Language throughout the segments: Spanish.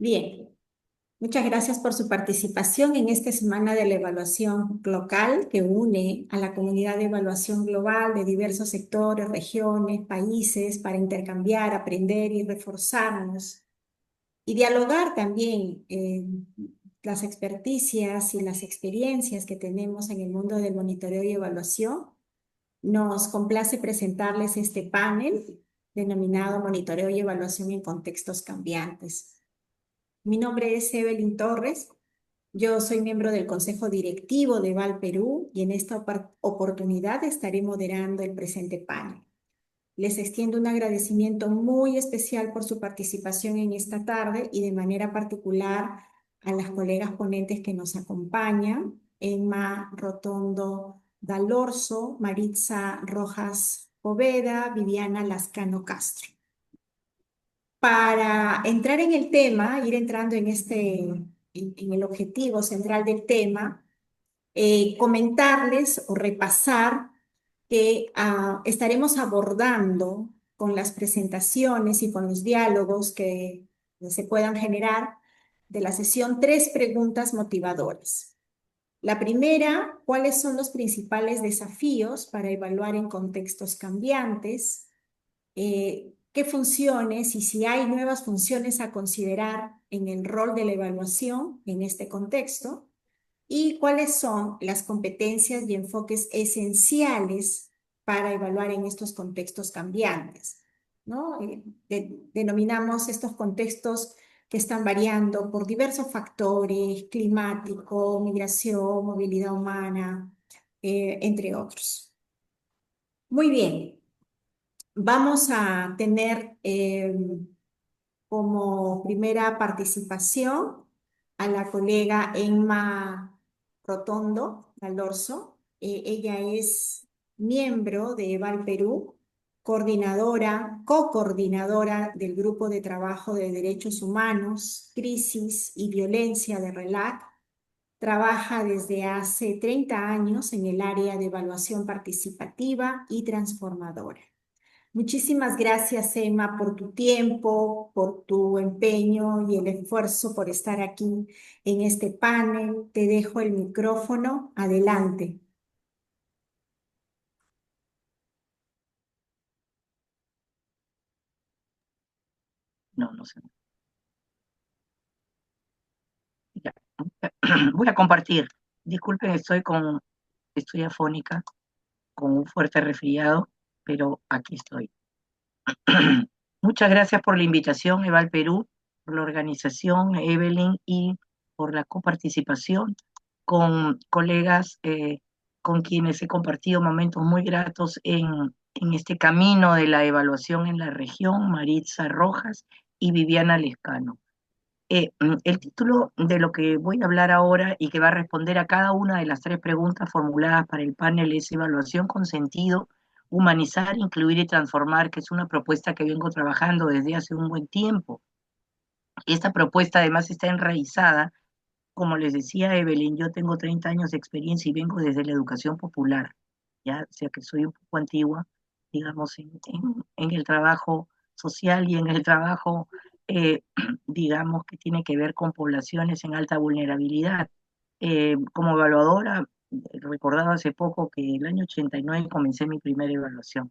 Bien, muchas gracias por su participación en esta semana de la evaluación local que une a la comunidad de evaluación global de diversos sectores, regiones, países para intercambiar, aprender y reforzarnos y dialogar también las experticias y las experiencias que tenemos en el mundo del monitoreo y evaluación. Nos complace presentarles este panel denominado Monitoreo y Evaluación en Contextos Cambiantes. Mi nombre es Evelyn Torres. Yo soy miembro del Consejo Directivo de Val Perú y en esta oportunidad estaré moderando el presente panel. Les extiendo un agradecimiento muy especial por su participación en esta tarde y de manera particular a las colegas ponentes que nos acompañan, Emma Rotondo Dalorzo, Maritza Rojas Poveda, Viviana Lascano Castro. Para entrar en el tema, ir entrando en el objetivo central del tema, comentarles o repasar que estaremos abordando con las presentaciones y con los diálogos que se puedan generar de la sesión tres preguntas motivadoras. La primera, ¿cuáles son los principales desafíos para evaluar en contextos cambiantes? ¿Qué funciones y si hay nuevas funciones a considerar en el rol de la evaluación en este contexto? ¿Y cuáles son las competencias y enfoques esenciales para evaluar en estos contextos cambiantes? ¿No? Denominamos estos contextos que están variando por diversos factores, climático, migración, movilidad humana, entre otros. Muy bien, vamos a tener como primera participación a la colega Emma Rotondo Dalorzo. Ella es miembro de EVAL Perú, coordinadora, co-coordinadora del Grupo de Trabajo de Derechos Humanos, Crisis y Violencia de RELAC. Trabaja desde hace 30 años en el área de evaluación participativa y transformadora. Muchísimas gracias, Emma, por tu tiempo, por tu empeño y el esfuerzo por estar aquí en este panel. Te dejo el micrófono. Adelante. No, no sé. Ya. Voy a compartir. Disculpen, estoy afónica, con un fuerte resfriado, pero aquí estoy. Muchas gracias por la invitación, Eval Perú, por la organización, Evelyn, y por la coparticipación con colegas con quienes he compartido momentos muy gratos en este camino de la evaluación en la región, Maritza Rojas y Viviana Lescano. El título de lo que voy a hablar ahora y que va a responder a cada una de las tres preguntas formuladas para el panel es evaluación con sentido, humanizar, incluir y transformar, que es una propuesta que vengo trabajando desde hace un buen tiempo. Esta propuesta además está enraizada, como les decía Evelyn, yo tengo 30 años de experiencia y vengo desde la educación popular, ya, o sea que soy un poco antigua, digamos, en el trabajo social y en el trabajo, eh, digamos, que tiene que ver con poblaciones en alta vulnerabilidad. Como evaluadora, recordaba hace poco que el año 89 comencé mi primera evaluación.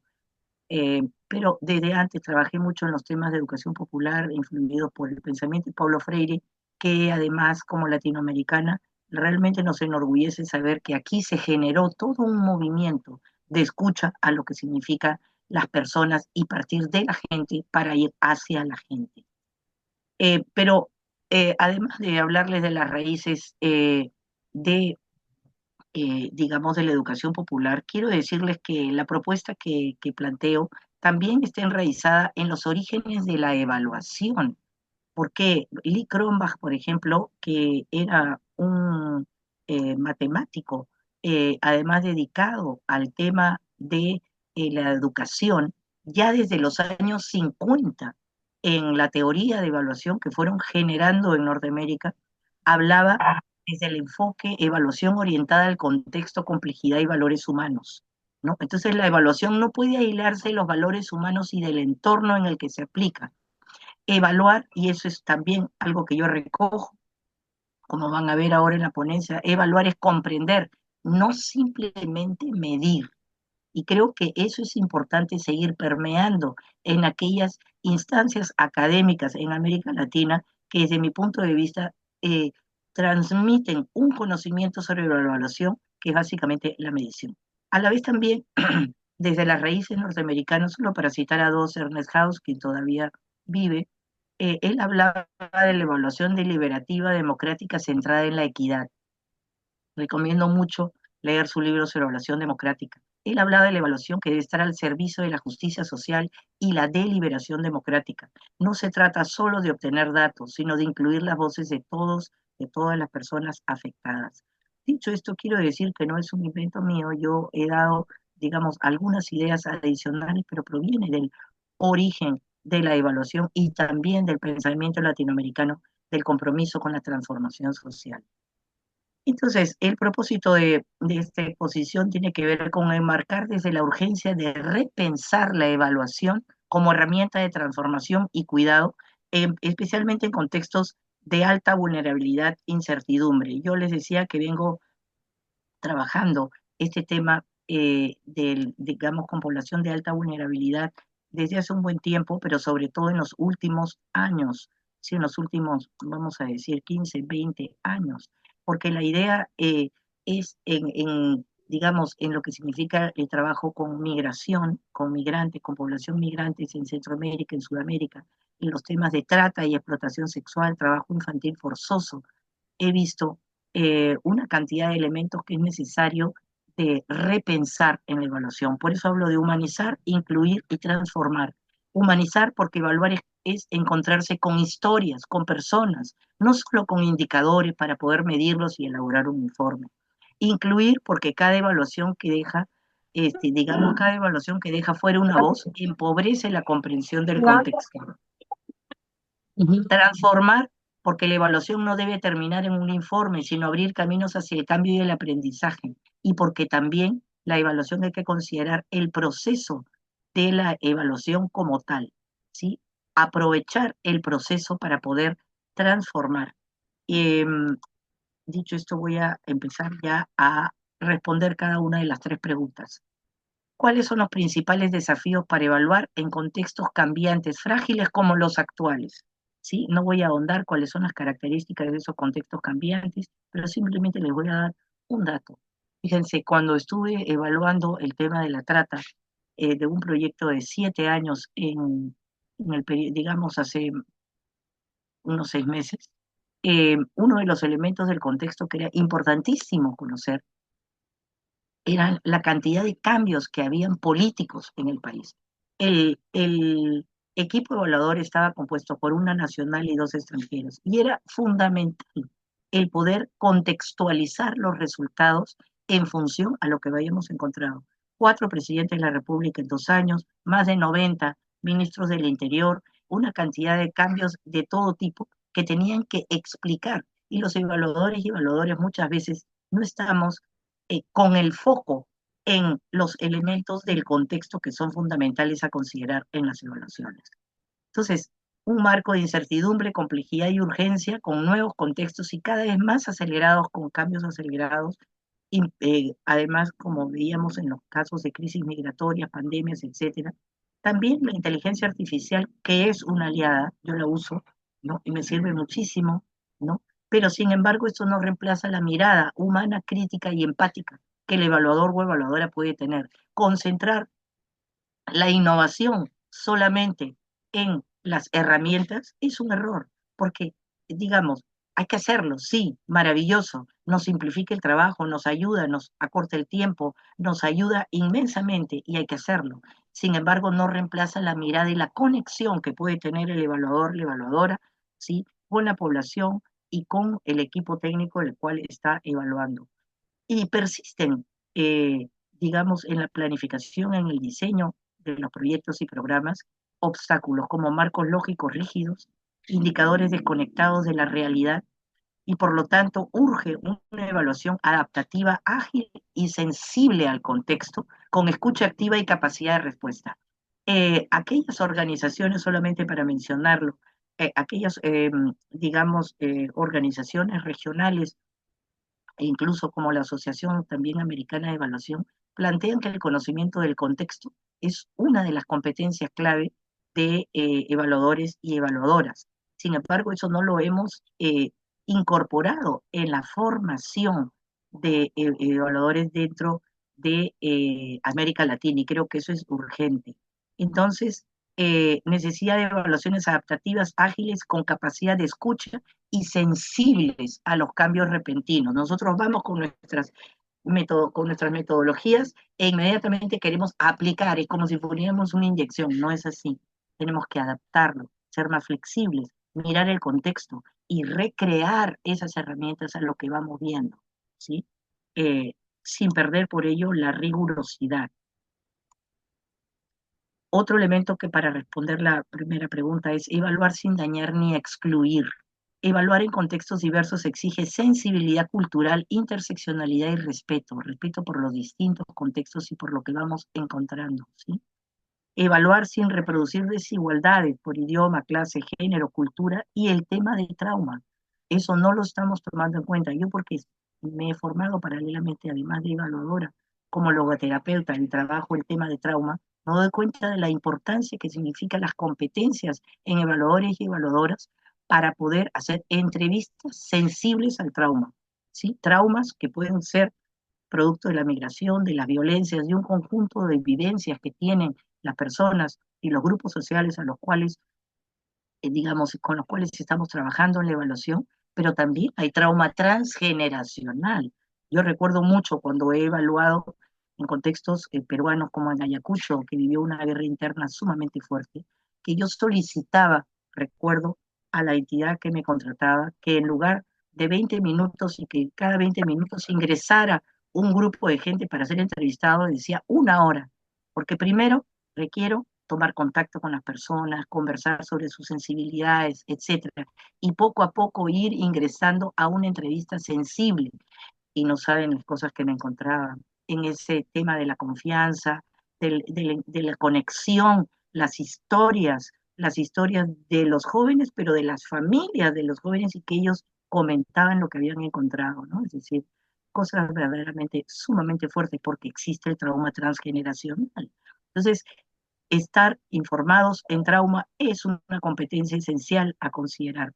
Pero desde antes trabajé mucho en los temas de educación popular, influidos por el pensamiento de Paulo Freire, que además, como latinoamericana, realmente nos enorgullece saber que aquí se generó todo un movimiento de escucha a lo que significa las personas y partir de la gente para ir hacia la gente. Pero además de hablarles de las raíces de digamos, de la educación popular, quiero decirles que la propuesta que planteo también está enraizada en los orígenes de la evaluación, porque Lee Cronbach, por ejemplo, que era un matemático, además dedicado al tema de la educación, ya desde los años 50, en la teoría de evaluación que fueron generando en Norteamérica, hablaba desde el enfoque evaluación orientada al contexto, complejidad y valores humanos, ¿no? Entonces la evaluación no puede aislarse de los valores humanos y del entorno en el que se aplica. Evaluar, y eso es también algo que yo recojo, como van a ver ahora en la ponencia, evaluar es comprender, no simplemente medir. Y creo que eso es importante seguir permeando en aquellas instancias académicas en América Latina que desde mi punto de vista eh, transmiten un conocimiento sobre la evaluación que es básicamente la medición. A la vez también desde las raíces norteamericanas, solo para citar a dos, Ernest House, que todavía vive, él hablaba de la evaluación deliberativa democrática centrada en la equidad. Recomiendo mucho leer su libro sobre evaluación democrática. Él hablaba de la evaluación que debe estar al servicio de la justicia social y la deliberación democrática. No se trata solo de obtener datos, sino de incluir las voces de todos, de todas las personas afectadas. Dicho esto, quiero decir que no es un invento mío. Yo he dado, digamos, algunas ideas adicionales, pero proviene del origen de la evaluación y también del pensamiento latinoamericano del compromiso con la transformación social. Entonces, el propósito de esta exposición tiene que ver con enmarcar desde la urgencia de repensar la evaluación como herramienta de transformación y cuidado, especialmente en contextos de alta vulnerabilidad e incertidumbre. Yo les decía que vengo trabajando este tema digamos, con población de alta vulnerabilidad desde hace un buen tiempo, pero sobre todo en los últimos años, sí, en los últimos, vamos a decir, 15, 20 años, porque la idea es digamos, en lo que significa el trabajo con migración, con migrantes, con población migrantes en Centroamérica, en Sudamérica, en los temas de trata y explotación sexual, trabajo infantil forzoso. He visto una cantidad de elementos que es necesario de repensar en la evaluación. Por eso hablo de humanizar, incluir y transformar. Humanizar porque evaluar es encontrarse con historias, con personas, no solo con indicadores para poder medirlos y elaborar un informe. Incluir porque cada evaluación que deja, digamos, cada evaluación que deja fuera una voz empobrece la comprensión del contexto. Transformar, porque la evaluación no debe terminar en un informe, sino abrir caminos hacia el cambio y el aprendizaje. Y porque también la evaluación hay que considerar el proceso de la evaluación como tal, ¿sí? Aprovechar el proceso para poder transformar. Eh, Dicho esto, voy a empezar ya a responder cada una de las tres preguntas. ¿Cuáles son los principales desafíos para evaluar en contextos cambiantes, frágiles como los actuales? ¿Sí? No voy a ahondar cuáles son las características de esos contextos cambiantes, pero simplemente les voy a dar un dato. Fíjense, cuando estuve evaluando el tema de la trata de un proyecto de 7 años digamos, hace unos 6 meses, uno de los elementos del contexto que era importantísimo conocer era la cantidad de cambios que habían políticos en el país. El equipo evaluador estaba compuesto por una nacional y dos extranjeros, y era fundamental el poder contextualizar los resultados en función a lo que habíamos encontrado. 4 presidentes de la República en 2 años, más de 90 ministros del Interior, una cantidad de cambios de todo tipo que tenían que explicar. Y los evaluadores y evaluadores muchas veces no estamos con el foco en los elementos del contexto que son fundamentales a considerar en las evaluaciones. Entonces, un marco de incertidumbre, complejidad y urgencia con nuevos contextos y cada vez más acelerados, con cambios acelerados, y además, como veíamos en los casos de crisis migratorias, pandemias, etcétera, también la inteligencia artificial, que es una aliada, yo la uso, ¿no? Y me sirve muchísimo, ¿no? Pero sin embargo, esto no reemplaza la mirada humana, crítica y empática que el evaluador o evaluadora puede tener. Concentrar la innovación solamente en las herramientas es un error, porque, digamos, hay que hacerlo, sí, maravilloso, nos simplifica el trabajo, nos ayuda, nos acorta el tiempo, nos ayuda inmensamente y hay que hacerlo. Sin embargo, no reemplaza la mirada y la conexión que puede tener el evaluador, la evaluadora, ¿sí? Con la población y con el equipo técnico el cual está evaluando. Y persisten, digamos, en la planificación, en el diseño de los proyectos y programas, obstáculos como marcos lógicos rígidos, indicadores desconectados de la realidad y por lo tanto urge una evaluación adaptativa, ágil y sensible al contexto, con escucha activa y capacidad de respuesta. Aquellas organizaciones, solamente para mencionarlo, aquellas, digamos, organizaciones regionales e incluso como la Asociación también Americana de Evaluación, plantean que el conocimiento del contexto es una de las competencias clave de evaluadores y evaluadoras. Sin embargo, eso no lo hemos incorporado en la formación de evaluadores dentro de América Latina y creo que eso es urgente. Entonces, necesidad de evaluaciones adaptativas ágiles con capacidad de escucha y sensibles a los cambios repentinos. Nosotros vamos con con nuestras metodologías e inmediatamente queremos aplicar, es como si fuéramos una inyección, no es así. Tenemos que adaptarlo, ser más flexibles, mirar el contexto y recrear esas herramientas a lo que vamos viendo, ¿sí? Eh, Sin perder por ello la rigurosidad. Otro elemento que para responder la primera pregunta es evaluar sin dañar ni excluir. Evaluar en contextos diversos exige sensibilidad cultural, interseccionalidad y respeto, respeto por los distintos contextos y por lo que vamos encontrando, ¿sí? Evaluar sin reproducir desigualdades por idioma, clase, género, cultura y el tema de trauma. Eso no lo estamos tomando en cuenta. Yo porque me he formado paralelamente, además de evaluadora, como logoterapeuta y trabajo el tema de trauma, me doy cuenta de la importancia que significan las competencias en evaluadores y evaluadoras para poder hacer entrevistas sensibles al trauma, ¿sí? Traumas que pueden ser producto de la migración, de las violencias, de un conjunto de vivencias que tienen las personas y los grupos sociales a los cuales, digamos, con los cuales estamos trabajando en la evaluación, pero también hay trauma transgeneracional. Yo recuerdo mucho cuando he evaluado en contextos peruanos como en Ayacucho, que vivió una guerra interna sumamente fuerte, que yo solicitaba, recuerdo, a la entidad que me contrataba, que en lugar de 20 minutos y que cada 20 minutos ingresara un grupo de gente para ser entrevistado, decía 1 hora, porque primero requiero tomar contacto con las personas, conversar sobre sus sensibilidades, etcétera, y poco a poco ir ingresando a una entrevista sensible. Y no saben las cosas que me encontraba en ese tema de la confianza, de la conexión, las historias de los jóvenes, pero de las familias de los jóvenes y que ellos comentaban lo que habían encontrado, ¿no? Es decir, cosas verdaderamente sumamente fuertes porque existe el trauma transgeneracional. Entonces, estar informados en trauma es una competencia esencial a considerar.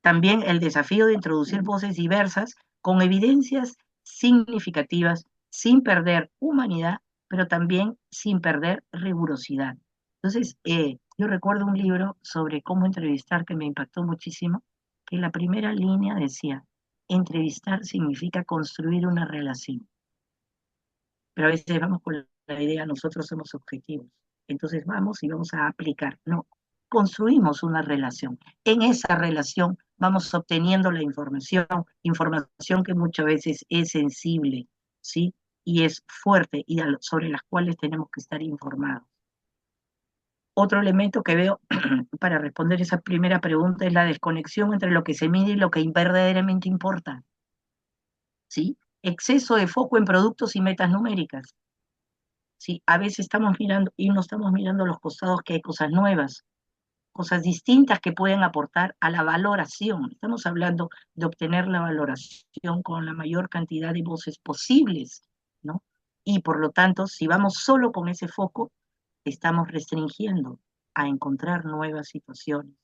También el desafío de introducir voces diversas con evidencias significativas sin perder humanidad, pero también sin perder rigurosidad. Entonces, yo recuerdo un libro sobre cómo entrevistar que me impactó muchísimo, que la primera línea decía, entrevistar significa construir una relación, pero a veces vamos con la idea, nosotros somos objetivos. Entonces vamos y vamos a aplicar. No, construimos una relación. En esa relación vamos obteniendo la información, información que muchas veces es sensible, ¿sí? Y es fuerte y sobre las cuales tenemos que estar informados. Otro elemento que veo para responder esa primera pregunta es la desconexión entre lo que se mide y lo que verdaderamente importa, ¿sí? Exceso de foco en productos y metas numéricas. ¿Sí? A veces estamos mirando y no estamos mirando a los costados que hay cosas nuevas, cosas distintas que pueden aportar a la valoración. Estamos hablando de obtener la valoración con la mayor cantidad de voces posibles, ¿no? Y por lo tanto, si vamos solo con ese foco, estamos restringiendo a encontrar nuevas situaciones.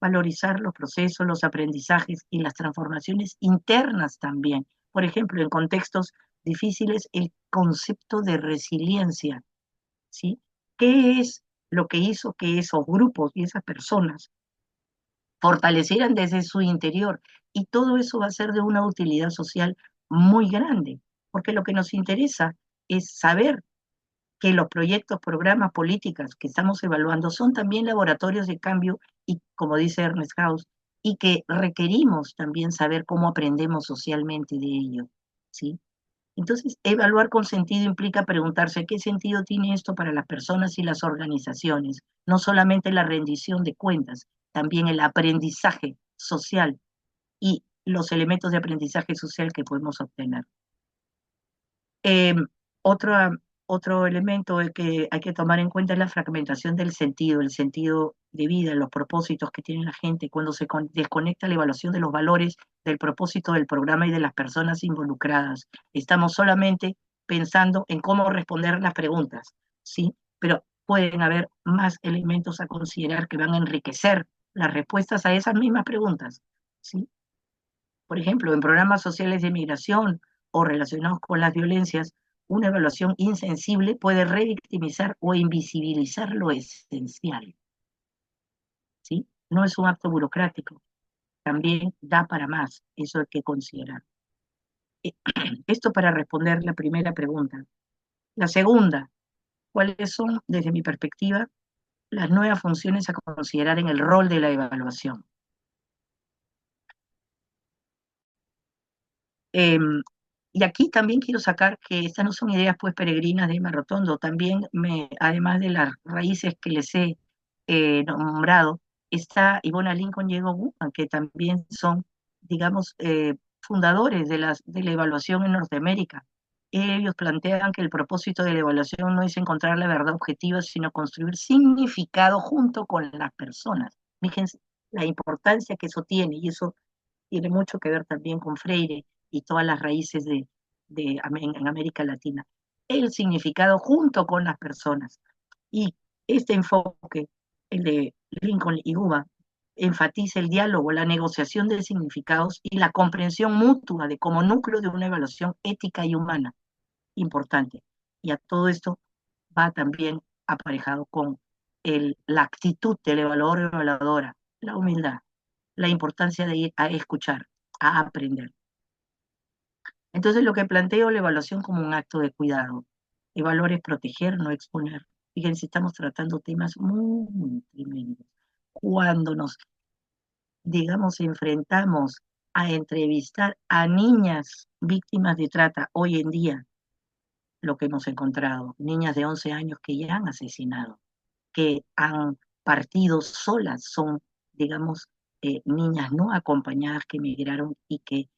Valorizar los procesos, los aprendizajes y las transformaciones internas también. Por ejemplo, en contextos difíciles, el concepto de resiliencia, ¿sí? ¿Qué es lo que hizo que esos grupos y esas personas fortalecieran desde su interior? Y todo eso va a ser de una utilidad social muy grande, porque lo que nos interesa es saber que los proyectos, programas, políticas que estamos evaluando son también laboratorios de cambio y, como dice Ernest Haus, y que requerimos también saber cómo aprendemos socialmente de ello, ¿sí? Entonces, evaluar con sentido implica preguntarse qué sentido tiene esto para las personas y las organizaciones, no solamente la rendición de cuentas, también el aprendizaje social y los elementos de aprendizaje social que podemos obtener. Eh, otra, Otro elemento que hay que tomar en cuenta es la fragmentación del sentido, el sentido de vida, los propósitos que tiene la gente, cuando se desconecta la evaluación de los valores, del propósito del programa y de las personas involucradas. Estamos solamente pensando en cómo responder las preguntas, ¿sí? Pero pueden haber más elementos a considerar que van a enriquecer las respuestas a esas mismas preguntas, ¿sí? Por ejemplo, en programas sociales de migración o relacionados con las violencias, una evaluación insensible puede revictimizar o invisibilizar lo esencial, ¿sí? No es un acto burocrático, también da para más, eso hay que considerar. Esto para responder la primera pregunta. La segunda, ¿cuáles son, desde mi perspectiva, las nuevas funciones a considerar en el rol de la evaluación? Eh, y aquí también quiero sacar que estas no son ideas pues peregrinas de Emma Rotondo, también además de las raíces que les he nombrado, está Ivona Lincoln y Diego Guzmán, que también son, digamos, fundadores de la evaluación en Norteamérica. Ellos plantean que el propósito de la evaluación no es encontrar la verdad objetiva, sino construir significado junto con las personas. Fíjense la importancia que eso tiene, y eso tiene mucho que ver también con Freire y todas las raíces en América Latina. El significado junto con las personas. Y este enfoque, el de Lincoln y Uva, enfatiza el diálogo, la negociación de significados y la comprensión mutua de como núcleo de una evaluación ética y humana importante. Y a todo esto va también aparejado con la actitud del evaluador o evaluadora, la humildad, la importancia de ir a escuchar, a aprender. Entonces lo que planteo la evaluación como un acto de cuidado. Evaluar es proteger, no exponer. Fíjense, estamos tratando temas muy tremendos. Cuando nos, digamos, enfrentamos a entrevistar a niñas víctimas de trata hoy en día, lo que hemos encontrado, niñas de 11 años que ya han asesinado, que han partido solas, son, digamos, niñas no acompañadas que migraron y que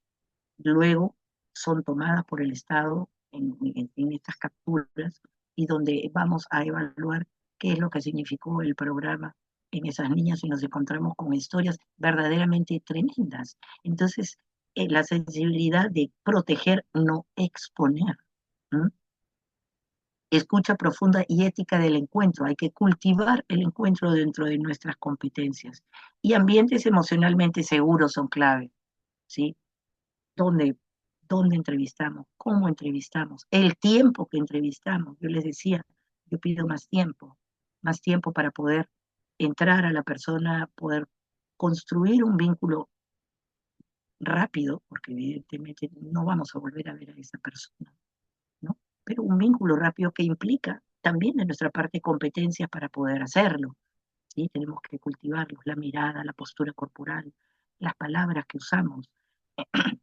luego son tomadas por el Estado en estas capturas y donde vamos a evaluar qué es lo que significó el programa en esas niñas y nos encontramos con historias verdaderamente tremendas. Entonces, la sensibilidad de proteger, no exponer. ¿M? Escucha profunda y ética del encuentro. Hay que cultivar el encuentro dentro de nuestras competencias. Y ambientes emocionalmente seguros son clave, ¿sí? Dónde, dónde entrevistamos, cómo entrevistamos, el tiempo que entrevistamos. Yo les decía, yo pido más tiempo para poder entrar a la persona, poder construir un vínculo rápido, porque evidentemente no vamos a volver a ver a esa persona, ¿no? Pero un vínculo rápido que implica también de nuestra parte competencias para poder hacerlo, ¿sí? Tenemos que cultivarlos, la mirada, la postura corporal, las palabras que usamos,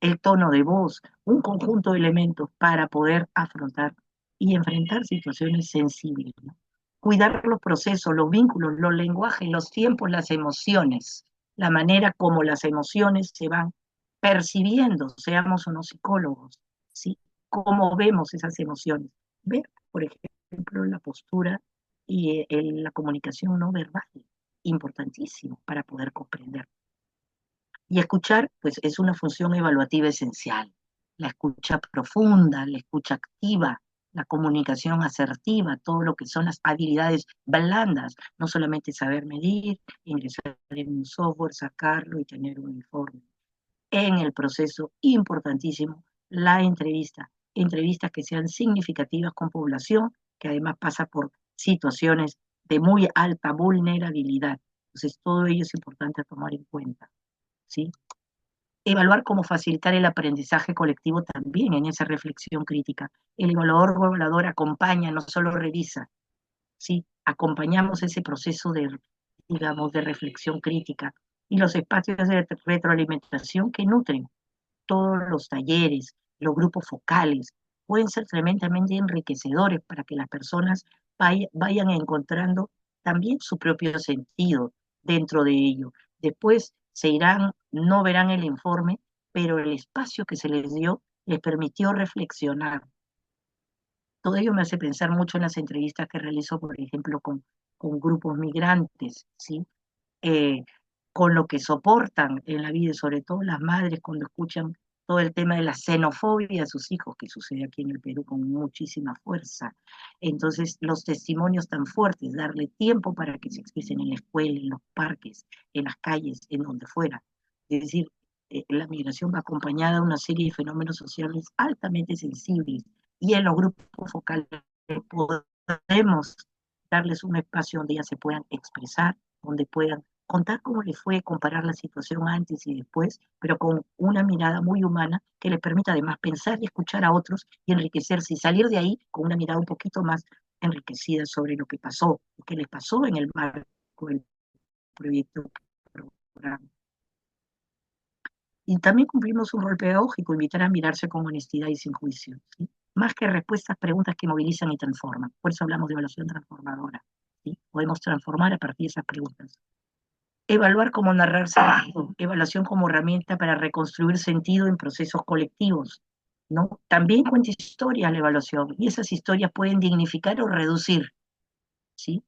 el tono de voz, un conjunto de elementos para poder afrontar y enfrentar situaciones sensibles, ¿no? Cuidar los procesos, los vínculos, los lenguajes, los tiempos, las emociones, la manera como las emociones se van percibiendo, seamos o no psicólogos, ¿sí? Cómo vemos esas emociones. Ver, por ejemplo, la postura y la comunicación no verbal, importantísimo para poder comprender. Y escuchar, pues, es una función evaluativa esencial. La escucha profunda, la escucha activa, la comunicación asertiva, todo lo que son las habilidades blandas, no solamente saber medir, ingresar en un software, sacarlo y tener un informe. En el proceso, importantísimo, la entrevista. Entrevistas que sean significativas con población, que además pasa por situaciones de muy alta vulnerabilidad. Entonces, todo ello es importante a tomar en cuenta, ¿sí? Evaluar cómo facilitar el aprendizaje colectivo también en esa reflexión crítica. El evaluador o evaluador acompaña, no solo revisa, ¿sí? Acompañamos ese proceso de, digamos, de reflexión crítica y los espacios de retroalimentación que nutren todos los talleres, los grupos focales, pueden ser tremendamente enriquecedores para que las personas vayan encontrando también su propio sentido dentro de ello. Después se irán, no verán el informe, pero el espacio que se les dio les permitió reflexionar Todo ello me hace pensar mucho en las entrevistas que realizo, por ejemplo, con grupos migrantes, ¿sí? Eh, con lo que soportan en la vida, sobre todo las madres cuando escuchan todo el tema de la xenofobia a sus hijos, que sucede aquí en el Perú con muchísima fuerza. Entonces, los testimonios tan fuertes, darle tiempo para que se expresen en la escuela, en los parques, en las calles, en donde fuera. Es decir, la migración va acompañada de una serie de fenómenos sociales altamente sensibles y en los grupos focales podemos darles un espacio donde ellas se puedan expresar, donde puedan contar cómo les fue, comparar la situación antes y después, pero con una mirada muy humana que les permita además pensar y escuchar a otros y enriquecerse y salir de ahí con una mirada un poquito más enriquecida sobre lo que pasó, lo que les pasó en el marco del proyecto programa. Y también cumplimos un rol pedagógico, invitar a mirarse con honestidad y sin juicio, ¿sí? Más que respuestas, preguntas que movilizan y transforman. Por eso hablamos de evaluación transformadora, ¿sí? Podemos transformar a partir de esas preguntas. Evaluar como narrar sentido, evaluación como herramienta para reconstruir sentido en procesos colectivos, ¿no? También cuenta historias la evaluación, y esas historias pueden dignificar o reducir, ¿sí?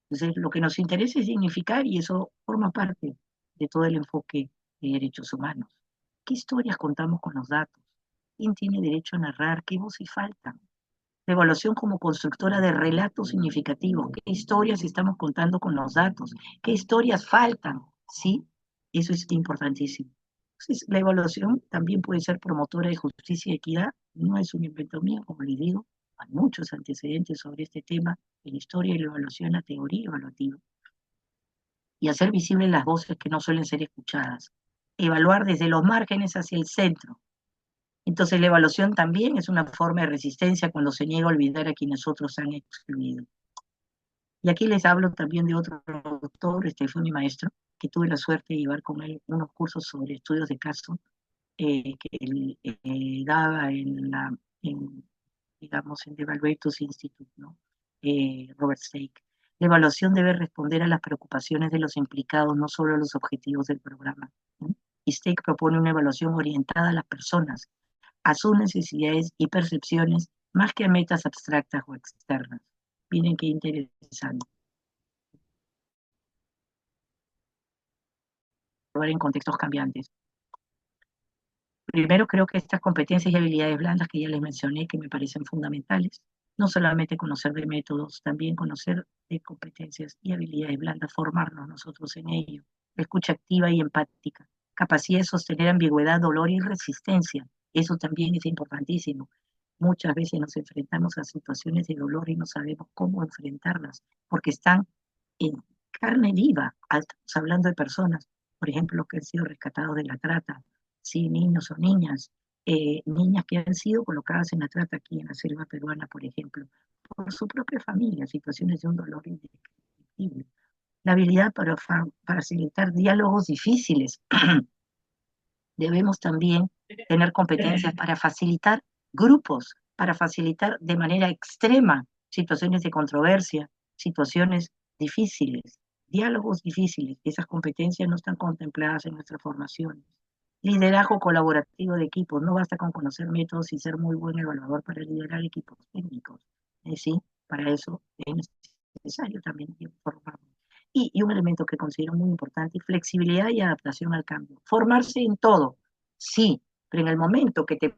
Entonces, lo que nos interesa es dignificar y eso forma parte de todo el enfoque de derechos humanos. ¿Qué historias contamos con los datos? ¿Quién tiene derecho a narrar? ¿Qué voces faltan? La evaluación como constructora de relatos significativos. ¿Qué historias estamos contando con los datos? ¿Qué historias faltan? ¿Sí? Eso es importantísimo. Entonces, la evaluación también puede ser promotora de justicia y equidad. No es un invento mío, como les digo. Hay muchos antecedentes sobre este tema en historia y la evaluación, la teoría evaluativa. Y hacer visibles las voces que no suelen ser escuchadas. Evaluar desde los márgenes hacia el centro. Entonces la evaluación también es una forma de resistencia cuando se niega a olvidar a quienes otros han excluido. Y aquí les hablo también de otro autor, este fue mi maestro, que tuve la suerte de llevar con él unos cursos sobre estudios de caso que él daba digamos, en The Evaluators Institute, ¿no? Robert Stake. La evaluación debe responder a las preocupaciones de los implicados, no solo a los objetivos del programa, ¿no? Y Stake propone una evaluación orientada a las personas, a sus necesidades y percepciones, más que a metas abstractas o externas. Miren qué interesante. En contextos cambiantes. Primero, creo que estas competencias y habilidades blandas que ya les mencioné, que me parecen fundamentales, no solamente conocer de métodos, también conocer de competencias y habilidades blandas, formarnos nosotros en ello, escucha activa y empática, capacidad de sostener ambigüedad, dolor y resistencia, eso también es importantísimo. Muchas veces nos enfrentamos a situaciones de dolor y no sabemos cómo enfrentarlas, porque están en carne viva, estamos hablando de personas, por ejemplo, que han sido rescatados de la trata, ¿sí? Niños o niñas, niñas que han sido colocadas en la trata aquí en la selva peruana, por ejemplo, por su propia familia, situaciones de un dolor indescriptible. La habilidad para facilitar diálogos difíciles. Debemos también tener competencias para facilitar grupos, para facilitar de manera extrema situaciones de controversia, situaciones difíciles, diálogos difíciles. Esas competencias no están contempladas en nuestras formaciones. Liderazgo colaborativo de equipos. No basta con conocer métodos y ser muy buen evaluador para liderar equipos técnicos. Sí, para eso es necesario también formarnos. Y un elemento que considero muy importante, flexibilidad y adaptación al cambio. Formarse en todo, sí, pero en el momento que te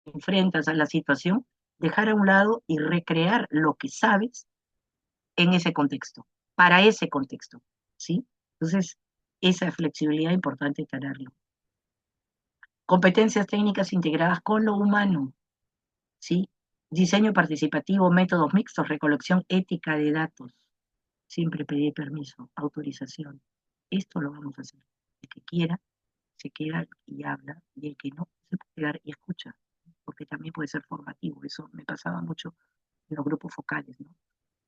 enfrentas a la situación, dejar a un lado y recrear lo que sabes en ese contexto, para ese contexto, ¿sí? Entonces, esa flexibilidad es importante tenerlo. Competencias técnicas integradas con lo humano, ¿sí? Diseño participativo, métodos mixtos, recolección ética de datos. Siempre pedir permiso, autorización. Esto lo vamos a hacer. El que quiera, se queda y habla, y el que no, se puede quedar y escucha, porque también puede ser formativo. Eso me pasaba mucho en los grupos focales, ¿no?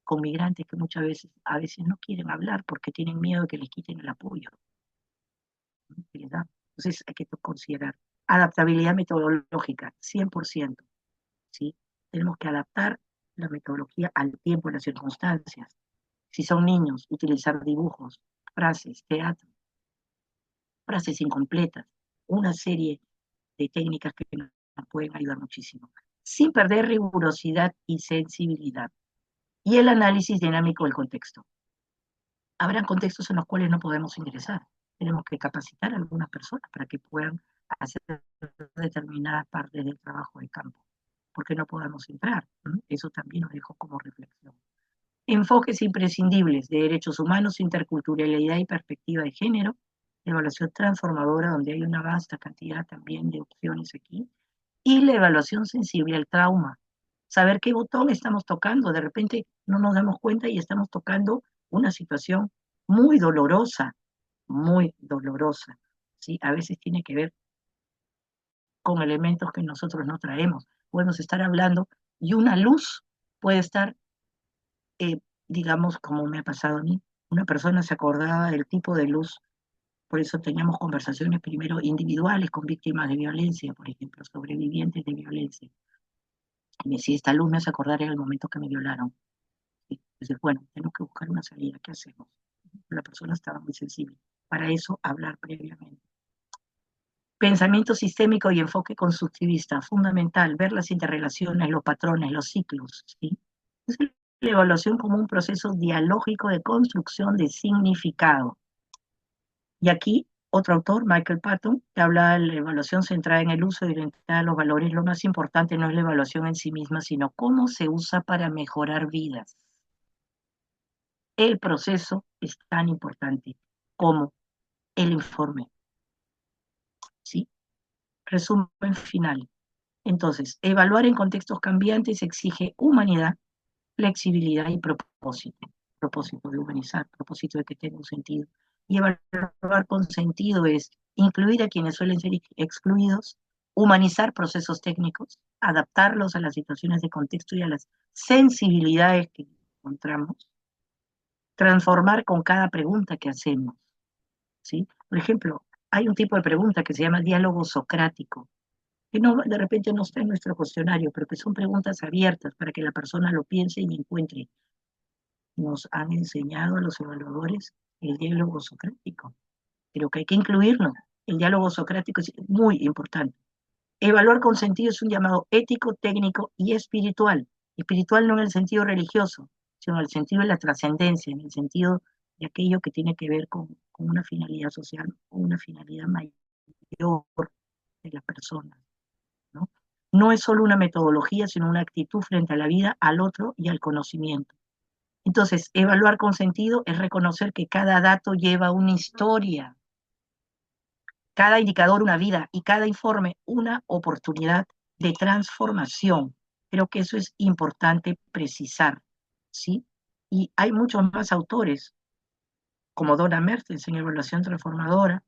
Con migrantes que muchas veces, a veces no quieren hablar porque tienen miedo de que les quiten el apoyo, ¿no? Que les da. Entonces hay que considerar adaptabilidad metodológica, 100%, ¿sí? Tenemos que adaptar la metodología al tiempo y las circunstancias. Si son niños, utilizar dibujos, frases, teatro, frases incompletas, una serie de técnicas que nos pueden ayudar muchísimo. sin perder rigurosidad y sensibilidad. Y el análisis dinámico del contexto. Habrán contextos en los cuales no podemos ingresar. Tenemos que capacitar a algunas personas para que puedan hacer determinadas partes del trabajo de campo, porque no podamos entrar. Eso también lo dejo como reflexión. Enfoques imprescindibles de derechos humanos, interculturalidad y perspectiva de género, evaluación transformadora, donde hay una vasta cantidad también de opciones aquí, y la evaluación sensible al trauma. Saber qué botón estamos tocando, de repente no nos damos cuenta y estamos tocando una situación muy dolorosa, muy dolorosa. ¿Sí? A veces tiene que ver con elementos que nosotros no traemos. Podemos estar hablando y una luz puede estar, digamos, como me ha pasado a mí, una persona se acordaba del tipo de luz, por eso teníamos conversaciones primero individuales con víctimas de violencia, por ejemplo, sobrevivientes de violencia. Y me decía, esta luz me hace acordar en el momento que me violaron. Y entonces, bueno, tenemos que buscar una salida, ¿qué hacemos? La persona estaba muy sensible. Para eso, hablar previamente. Pensamiento sistémico y enfoque constructivista, fundamental, ver las interrelaciones, los patrones, los ciclos, ¿sí? Es la evaluación como un proceso dialógico de construcción de significado. Y aquí, otro autor, Michael Patton, que habla de la evaluación centrada en el uso y orientada a los valores. Lo más importante no es la evaluación en sí misma, sino cómo se usa para mejorar vidas. El proceso es tan importante como el informe, ¿sí? Resumen final. Entonces, evaluar en contextos cambiantes exige humanidad, flexibilidad y propósito. Propósito de humanizar, propósito de que tenga un sentido. Y evaluar con sentido es incluir a quienes suelen ser excluidos, humanizar procesos técnicos, adaptarlos a las situaciones de contexto y a las sensibilidades que encontramos, transformar con cada pregunta que hacemos, ¿sí? Por ejemplo, hay un tipo de pregunta que se llama diálogo socrático, que no, de repente no está en nuestro cuestionario, pero que son preguntas abiertas para que la persona lo piense y encuentre. Nos han enseñado a los evaluadores el diálogo socrático. Creo que hay que incluirlo. El diálogo socrático es muy importante. Evaluar con sentido es un llamado ético, técnico y espiritual. Espiritual no en el sentido religioso, sino en el sentido de la trascendencia, en el sentido de aquello que tiene que ver con una finalidad social o una finalidad mayor de la persona, ¿no? No es solo una metodología, sino una actitud frente a la vida, al otro y al conocimiento. Entonces, evaluar con sentido es reconocer que cada dato lleva una historia, cada indicador una vida y cada informe una oportunidad de transformación. Creo que eso es importante precisar, ¿sí? Y hay muchos más autores, como Donna Mertens en Evaluación Transformadora,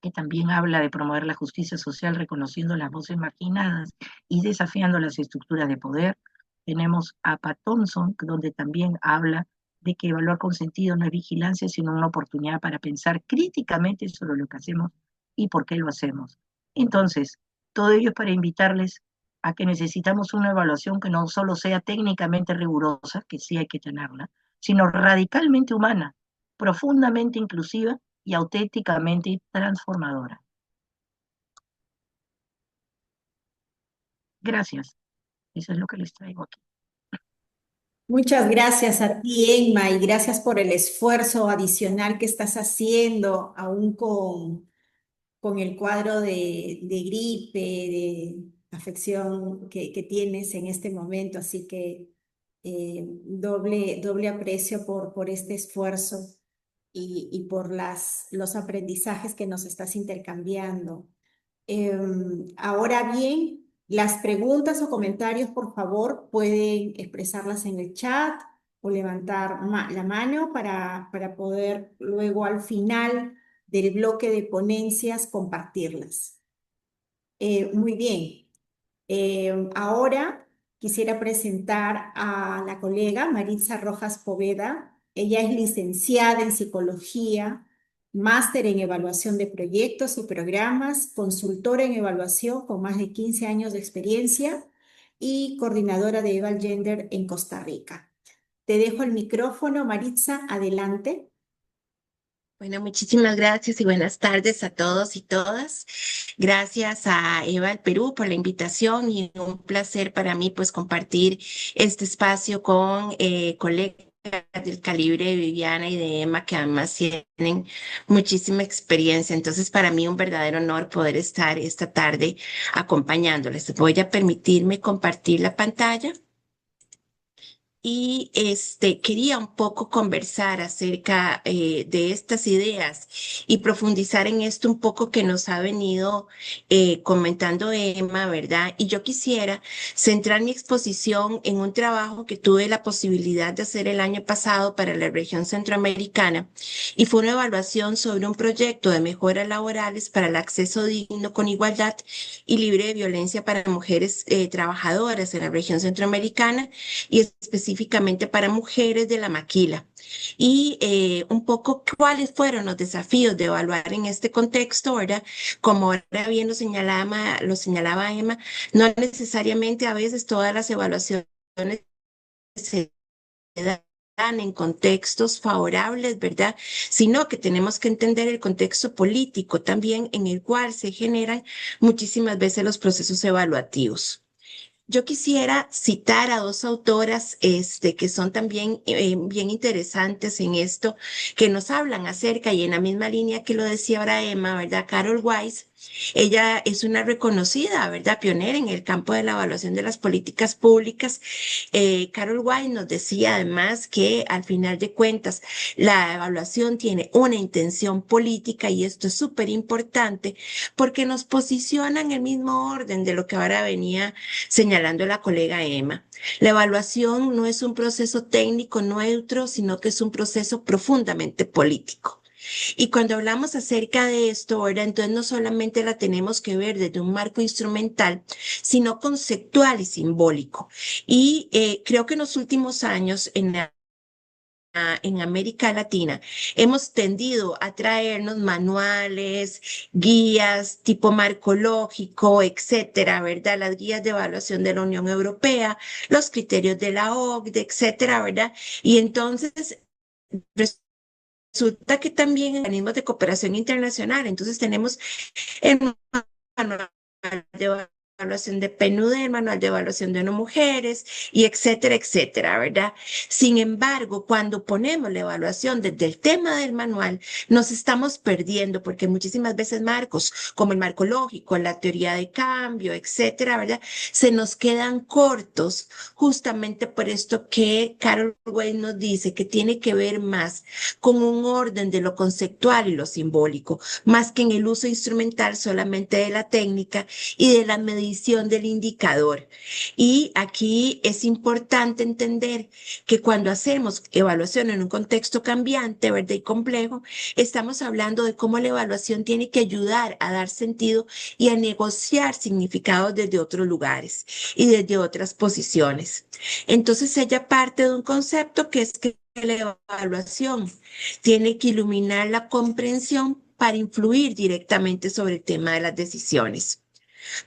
que también habla de promover la justicia social reconociendo las voces marginadas y desafiando las estructuras de poder. Tenemos a Pat Thompson, donde también habla de que evaluar con sentido no es vigilancia, sino una oportunidad para pensar críticamente sobre lo que hacemos y por qué lo hacemos. Entonces, todo ello es para invitarles a que necesitamos una evaluación que no solo sea técnicamente rigurosa, que sí hay que tenerla, sino radicalmente humana, profundamente inclusiva y auténticamente transformadora. Gracias. Eso es lo que les traigo aquí. Muchas gracias a ti, Emma, y gracias por el esfuerzo adicional que estás haciendo, aún con el cuadro de gripe, de afección que tienes en este momento. Así que doble aprecio por este esfuerzo y por los aprendizajes que nos estás intercambiando. Ahora bien, las preguntas o comentarios, por favor, pueden expresarlas en el chat o levantar la mano para poder luego al final del bloque de ponencias compartirlas. Muy bien. Ahora quisiera presentar a la colega Maritza Rojas Poveda. Ella es licenciada en psicología, máster en evaluación de proyectos y programas, consultora en evaluación con más de 15 años de experiencia y coordinadora de Eval Gender en Costa Rica. Te dejo el micrófono, Maritza, adelante. Bueno, muchísimas gracias y buenas tardes a todos y todas. Gracias a Eva del Perú por la invitación y un placer para mí pues compartir este espacio con colegas del calibre de Viviana y de Emma que además tienen muchísima experiencia. Entonces para mí un verdadero honor poder estar esta tarde acompañándoles. Voy a permitirme compartir la pantalla. Y quería un poco conversar acerca de estas ideas y profundizar en esto un poco que nos ha venido comentando Emma, ¿verdad? Y yo quisiera centrar mi exposición en un trabajo que tuve la posibilidad de hacer el año pasado para la región centroamericana y fue una evaluación sobre un proyecto de mejoras laborales para el acceso digno con igualdad y libre de violencia para mujeres trabajadoras en la región centroamericana y específicamente para mujeres de la maquila. Y un poco cuáles fueron los desafíos de evaluar en este contexto, ¿verdad? Como ahora bien lo señalaba Emma, no necesariamente a veces todas las evaluaciones se dan en contextos favorables, ¿verdad? Sino que tenemos que entender el contexto político también en el cual se generan muchísimas veces los procesos evaluativos. Yo quisiera citar a dos autoras que son también bien interesantes en esto, que nos hablan acerca y en la misma línea que lo decía ahora Emma, ¿verdad? Carol Weiss, ella es una reconocida, ¿verdad? Pionera en el campo de la evaluación de las políticas públicas. Carol Weiss nos decía además que al final de cuentas la evaluación tiene una intención política y esto es súper importante porque nos posiciona en el mismo orden de lo que ahora venía señalando la colega Emma. La evaluación no es un proceso técnico neutro, sino que es un proceso profundamente político. Y cuando hablamos acerca de esto, ahora entonces no solamente la tenemos que ver desde un marco instrumental, sino conceptual y simbólico. Y creo que en los últimos años en América Latina hemos tendido a traernos manuales, guías tipo marco lógico, etcétera, ¿verdad? Las guías de evaluación de la Unión Europea, los criterios de la OCDE, etcétera, ¿verdad? Y entonces resulta que también en organismos de cooperación internacional, entonces tenemos el manual de evaluación de PNUD, el manual de evaluación de no mujeres y etcétera, etcétera, ¿verdad? Sin embargo, cuando ponemos la evaluación desde el tema del manual, nos estamos perdiendo porque muchísimas veces marcos, como el marco lógico, la teoría de cambio, etcétera, ¿verdad? Se nos quedan cortos justamente por esto que Carol Way nos dice que tiene que ver más con un orden de lo conceptual y lo simbólico, más que en el uso instrumental solamente de la técnica y de la medición del indicador. Y aquí es importante entender que cuando hacemos evaluación en un contexto cambiante, ¿verdad? Y complejo, estamos hablando de cómo la evaluación tiene que ayudar a dar sentido y a negociar significados desde otros lugares y desde otras posiciones. Entonces ella parte de un concepto que es que la evaluación tiene que iluminar la comprensión para influir directamente sobre el tema de las decisiones.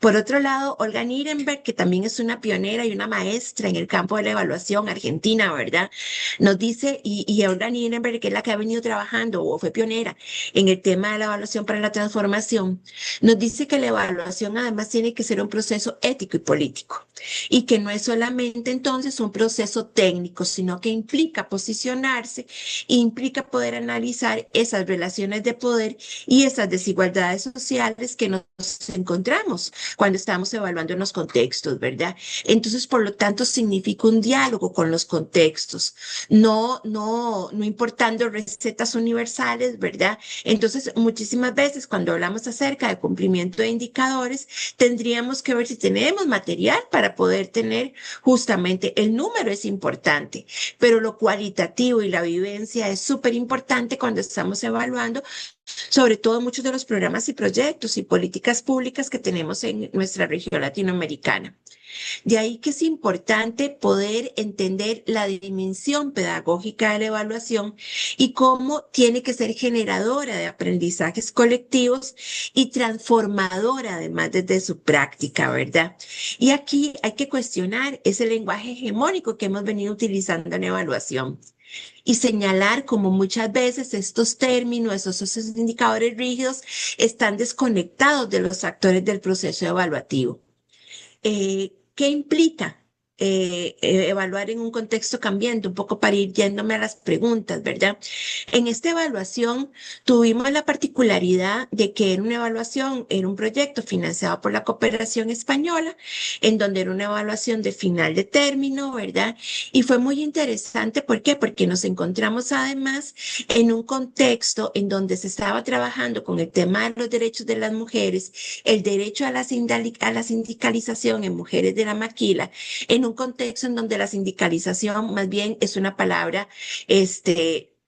Por otro lado, Olga Nirenberg, que también es una pionera y una maestra en el campo de la evaluación argentina, ¿verdad? Nos dice, y Olga Nirenberg, que es la que ha venido trabajando o fue pionera en el tema de la evaluación para la transformación, nos dice que la evaluación además tiene que ser un proceso ético y político y que no es solamente entonces un proceso técnico, sino que implica posicionarse, implica poder analizar esas relaciones de poder y esas desigualdades sociales que nos encontramos cuando estamos evaluando en los contextos, ¿verdad? Entonces, por lo tanto, significa un diálogo con los contextos, no importando recetas universales, ¿verdad? Entonces, muchísimas veces cuando hablamos acerca de cumplimiento de indicadores, tendríamos que ver si tenemos material para poder tener justamente el número es importante, pero lo cualitativo y la vivencia es súper importante cuando estamos evaluando sobre todo muchos de los programas y proyectos y políticas públicas que tenemos en nuestra región latinoamericana. De ahí que es importante poder entender la dimensión pedagógica de la evaluación y cómo tiene que ser generadora de aprendizajes colectivos y transformadora además desde su práctica, ¿verdad? Y aquí hay que cuestionar ese lenguaje hegemónico que hemos venido utilizando en evaluación. y señalar como muchas veces estos términos, esos indicadores rígidos están desconectados de los actores del proceso evaluativo. ¿Qué implica evaluar en un contexto cambiante? Un poco para ir yéndome a las preguntas, ¿verdad? En esta evaluación tuvimos la particularidad de que era una evaluación, era un proyecto financiado por la Cooperación Española, en donde era una evaluación de final de término, ¿verdad? Y fue muy interesante, ¿por qué? Porque nos encontramos además en un contexto en donde se estaba trabajando con el tema de los derechos de las mujeres, el derecho a la sindicalización en mujeres de la maquila, en un contexto en donde la sindicalización más bien es una palabra,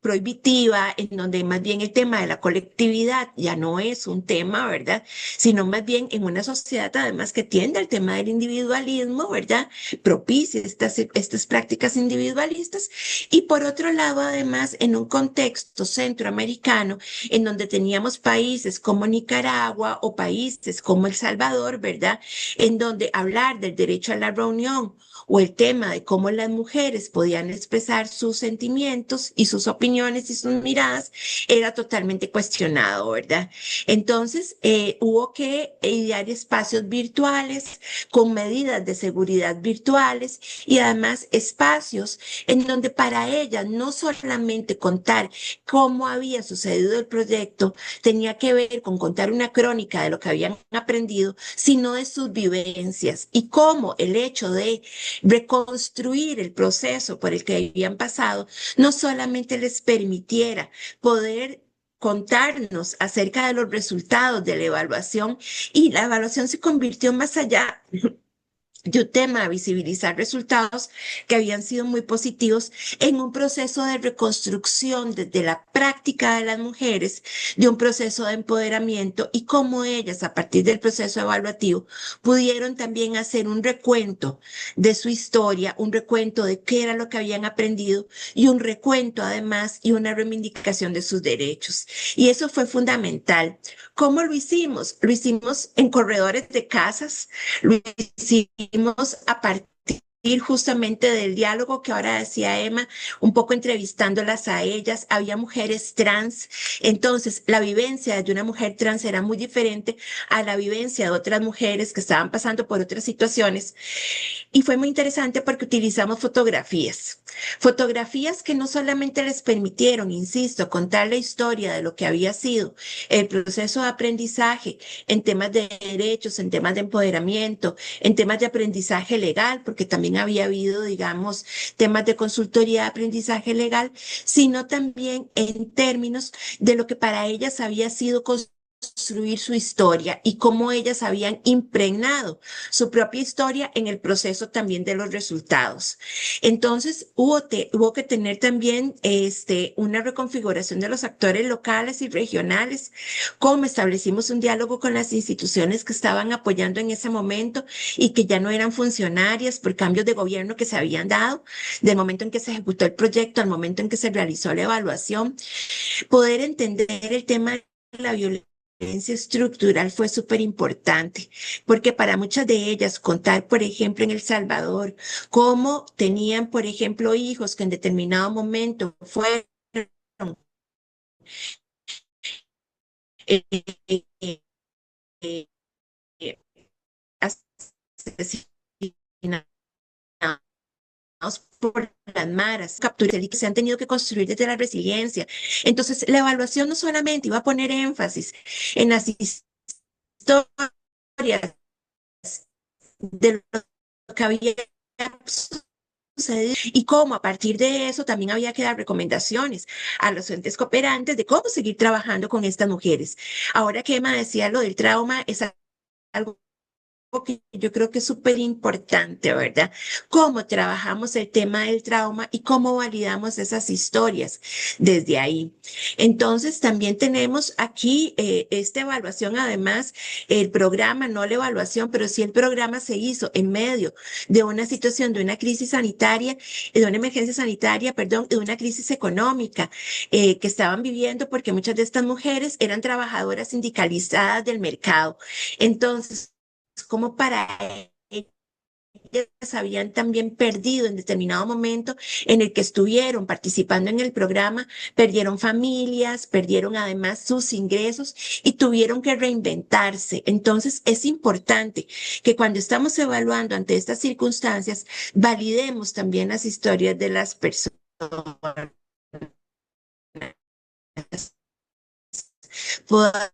prohibitiva, en donde más bien el tema de la colectividad ya no es un tema, ¿verdad? Sino más bien en una sociedad además que tiende al tema del individualismo, ¿verdad? Propicia estas prácticas individualistas. Y por otro lado, además, en un contexto centroamericano, en donde teníamos países como Nicaragua o países como El Salvador, ¿verdad? En donde hablar del derecho a la reunión o el tema de cómo las mujeres podían expresar sus sentimientos y sus opiniones y sus miradas era totalmente cuestionado, ¿verdad? Entonces, hubo que idear espacios virtuales con medidas de seguridad virtuales y además espacios en donde para ellas no solamente contar cómo había sucedido el proyecto tenía que ver con contar una crónica de lo que habían aprendido, sino de sus vivencias y cómo el hecho de reconstruir el proceso por el que habían pasado no solamente les permitiera poder contarnos acerca de los resultados de la evaluación, y la evaluación se convirtió más allá de un tema a visibilizar resultados que habían sido muy positivos en un proceso de reconstrucción desde la práctica de las mujeres, de un proceso de empoderamiento y cómo ellas a partir del proceso evaluativo pudieron también hacer un recuento de su historia, un recuento de qué era lo que habían aprendido y un recuento además y una reivindicación de sus derechos. Y eso fue fundamental. ¿Cómo lo hicimos? Lo hicimos en corredores de casas, lo hicimos a partir justamente del diálogo que ahora decía Emma, un poco entrevistándolas a ellas. Había mujeres trans, entonces la vivencia de una mujer trans era muy diferente a la vivencia de otras mujeres que estaban pasando por otras situaciones. Y fue muy interesante porque utilizamos fotografías que no solamente les permitieron, insisto, contar la historia de lo que había sido el proceso de aprendizaje en temas de derechos, en temas de empoderamiento, en temas de aprendizaje legal, porque también había habido, digamos, temas de consultoría de aprendizaje legal, sino también en términos de lo que para ellas había sido construir su historia y cómo ellas habían impregnado su propia historia en el proceso también de los resultados. Entonces, hubo que tener también una reconfiguración de los actores locales y regionales, cómo establecimos un diálogo con las instituciones que estaban apoyando en ese momento y que ya no eran funcionarias por cambios de gobierno que se habían dado, del momento en que se ejecutó el proyecto al momento en que se realizó la evaluación, poder entender el tema de la violencia estructural fue súper importante, porque para muchas de ellas contar, por ejemplo, en El Salvador, cómo tenían, por ejemplo, hijos que en determinado momento fueron eh, eh, eh, eh, asesinados por las maras, capturas que se han tenido que construir desde la resiliencia. Entonces, la evaluación no solamente iba a poner énfasis en las historias de lo que había sucedido y cómo a partir de eso también había que dar recomendaciones a los entes cooperantes de cómo seguir trabajando con estas mujeres. Ahora que Emma decía lo del trauma, es algo que yo creo que es súper importante, ¿verdad? Cómo trabajamos el tema del trauma y cómo validamos esas historias desde ahí. Entonces, también tenemos aquí esta evaluación, además, el programa, no la evaluación, pero sí el programa se hizo en medio de una situación, de una crisis sanitaria, de una emergencia sanitaria, perdón, de una crisis económica que estaban viviendo porque muchas de estas mujeres eran trabajadoras sindicalizadas del mercado. Entonces, como para habían también perdido en determinado momento en el que estuvieron participando en el programa, perdieron familias, perdieron además sus ingresos y tuvieron que reinventarse. Entonces es importante que cuando estamos evaluando ante estas circunstancias, validemos también las historias de las personas. Podamos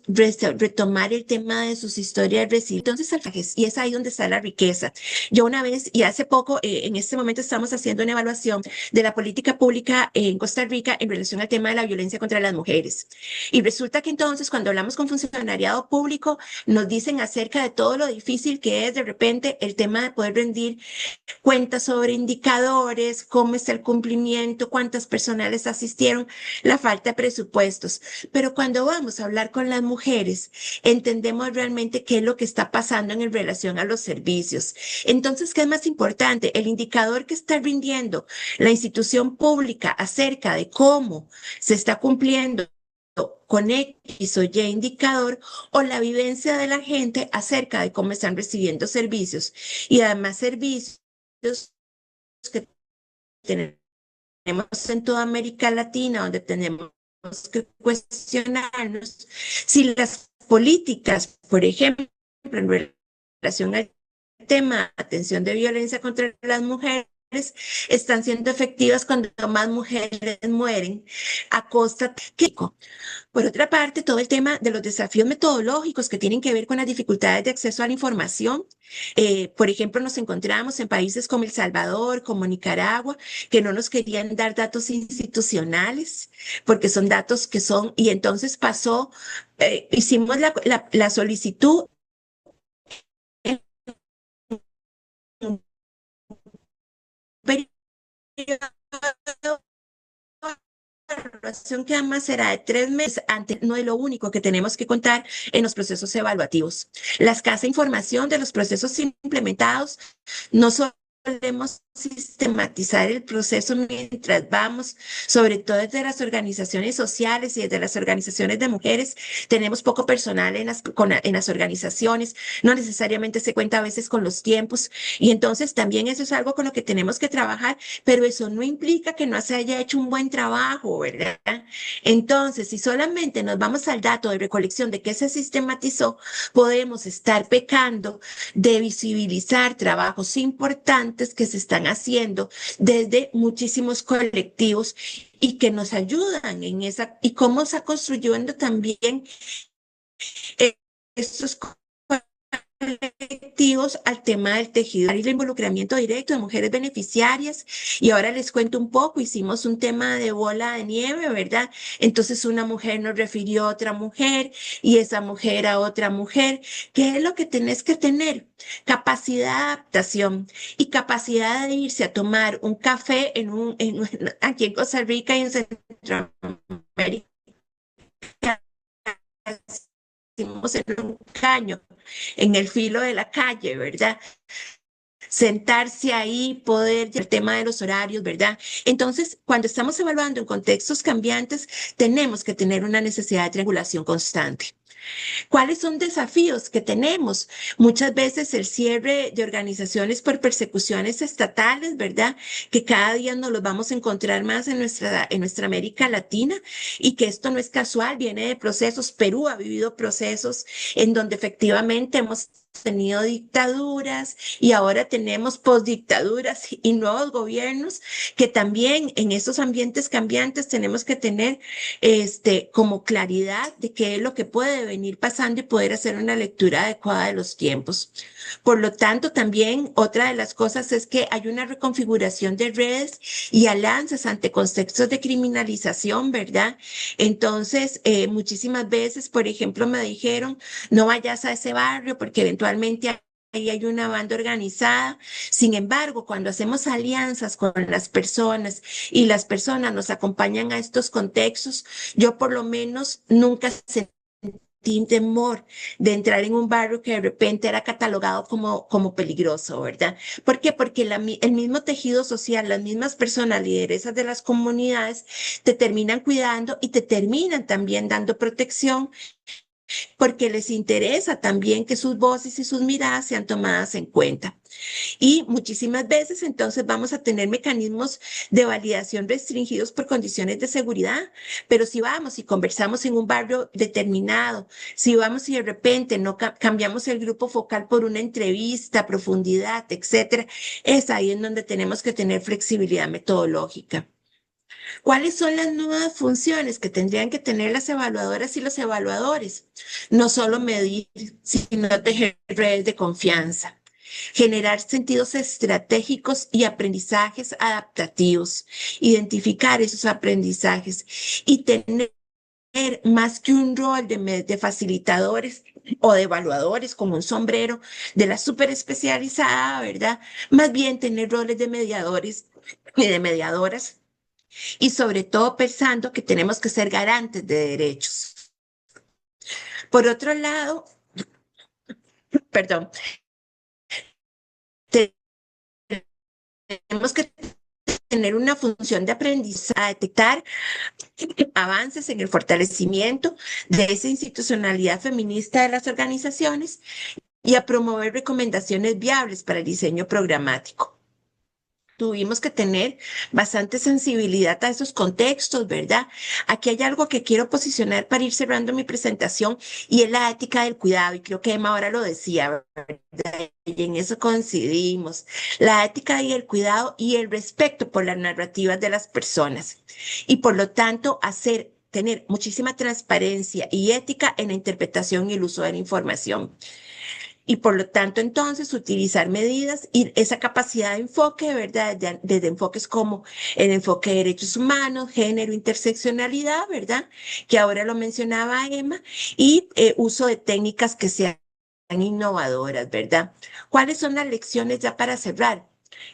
retomar el tema de sus historias recientes. Entonces, y es ahí donde está la riqueza. Yo una vez, y hace poco, en este momento estamos haciendo una evaluación de la política pública en Costa Rica en relación al tema de la violencia contra las mujeres. Y resulta que entonces, cuando hablamos con funcionariado público, nos dicen acerca de todo lo difícil que es de repente el tema de poder rendir cuentas sobre indicadores, cómo está el cumplimiento, cuántas personas asistieron, la falta de presupuestos. Pero cuando vamos a hablar con las mujeres, entendemos realmente qué es lo que está pasando en relación a los servicios. Entonces, ¿qué es más importante? El indicador que está rindiendo la institución pública acerca de cómo se está cumpliendo con X o Y indicador, o la vivencia de la gente acerca de cómo están recibiendo servicios, y además servicios que tenemos en toda América Latina, donde tenemos que cuestionarnos si las políticas, por ejemplo, en relación al tema de atención de violencia contra las mujeres, están siendo efectivas cuando más mujeres mueren a costa de... Por otra parte, todo el tema de los desafíos metodológicos que tienen que ver con las dificultades de acceso a la información. Por ejemplo, nos encontramos en países como El Salvador, como Nicaragua, que no nos querían dar datos institucionales, porque son datos que son, y entonces pasó, hicimos la solicitud en un periodo evaluación que además será de 3 meses. Antes no es lo único que tenemos que contar en los procesos evaluativos. La escasa información de los procesos implementados, no solemos sistematizar el proceso mientras vamos, sobre todo desde las organizaciones sociales y desde las organizaciones de mujeres. Tenemos poco personal en las organizaciones, no necesariamente se cuenta a veces con los tiempos, y entonces también eso es algo con lo que tenemos que trabajar, pero eso no implica que no se haya hecho un buen trabajo, ¿verdad? Entonces, si solamente nos vamos al dato de recolección de que se sistematizó, podemos estar pecando de visibilizar trabajos importantes que se están haciendo desde muchísimos colectivos y que nos ayudan en esa, y cómo se construyendo también estos colectivos al tema del tejido y el involucramiento directo de mujeres beneficiarias. Y ahora les cuento un poco, hicimos un tema de bola de nieve, ¿verdad? Entonces una mujer nos refirió a otra mujer y esa mujer a otra mujer. ¿Qué es lo que tenés que tener? Capacidad de adaptación y capacidad de irse a tomar un café aquí en Costa Rica y en Centroamérica en un caño, en el filo de la calle, ¿verdad? Sentarse ahí, poder, el tema de los horarios, ¿verdad? Entonces, cuando estamos evaluando en contextos cambiantes, tenemos que tener una necesidad de triangulación constante. ¿Cuáles son desafíos que tenemos? Muchas veces el cierre de organizaciones por persecuciones estatales, ¿verdad? Que cada día nos los vamos a encontrar más en nuestra América Latina, y que esto no es casual, viene de procesos. Perú ha vivido procesos en donde efectivamente hemos tenido dictaduras y ahora tenemos postdictaduras y nuevos gobiernos, que también en estos ambientes cambiantes tenemos que tener como claridad de qué es lo que puede venir pasando y poder hacer una lectura adecuada de los tiempos. Por lo tanto, también otra de las cosas es que hay una reconfiguración de redes y alianzas ante contextos de criminalización, ¿verdad? Entonces, muchísimas veces, por ejemplo, me dijeron, no vayas a ese barrio porque eventualmente ahí hay una banda organizada. Sin embargo, cuando hacemos alianzas con las personas y las personas nos acompañan a estos contextos, yo por lo menos nunca sentí temor de entrar en un barrio que de repente era catalogado como peligroso, ¿verdad? ¿Por qué? Porque el mismo tejido social, las mismas personas, lideresas de las comunidades, te terminan cuidando y te terminan también dando protección porque les interesa también que sus voces y sus miradas sean tomadas en cuenta. Y muchísimas veces entonces vamos a tener mecanismos de validación restringidos por condiciones de seguridad, pero si vamos y conversamos en un barrio determinado, si vamos y de repente no cambiamos el grupo focal por una entrevista, profundidad, etcétera, es ahí en donde tenemos que tener flexibilidad metodológica. ¿Cuáles son las nuevas funciones que tendrían que tener las evaluadoras y los evaluadores? No solo medir, sino tejer redes de confianza, generar sentidos estratégicos y aprendizajes adaptativos, identificar esos aprendizajes y tener más que un rol de facilitadores o de evaluadores como un sombrero de la súper especializada, ¿verdad? Más bien tener roles de mediadores y de mediadoras y sobre todo pensando que tenemos que ser garantes de derechos. Por otro lado, perdón, tenemos que tener una función de aprendizaje, a detectar avances en el fortalecimiento de esa institucionalidad feminista de las organizaciones y a promover recomendaciones viables para el diseño programático. Tuvimos que tener bastante sensibilidad a esos contextos, ¿verdad? Aquí hay algo que quiero posicionar para ir cerrando mi presentación y es la ética del cuidado. Y creo que Emma ahora lo decía, ¿verdad? Y en eso coincidimos. La ética y el cuidado y el respeto por las narrativas de las personas. Y por lo tanto, tener muchísima transparencia y ética en la interpretación y el uso de la información y por lo tanto entonces utilizar medidas y esa capacidad de enfoque, ¿verdad? Desde enfoques como el enfoque de derechos humanos, género, interseccionalidad, ¿verdad? Que ahora lo mencionaba Emma, y uso de técnicas que sean innovadoras, ¿verdad? ¿Cuáles son las lecciones ya para cerrar?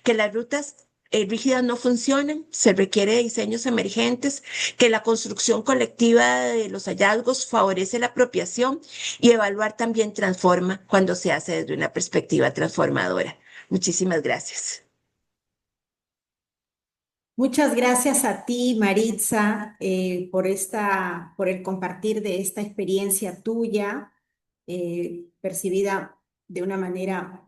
Que las rutas rígidas no funcionan, se requiere de diseños emergentes, que la construcción colectiva de los hallazgos favorece la apropiación y evaluar también transforma cuando se hace desde una perspectiva transformadora. Muchísimas gracias. Muchas gracias a ti, Maritza, por el compartir de esta experiencia tuya, percibida de una manera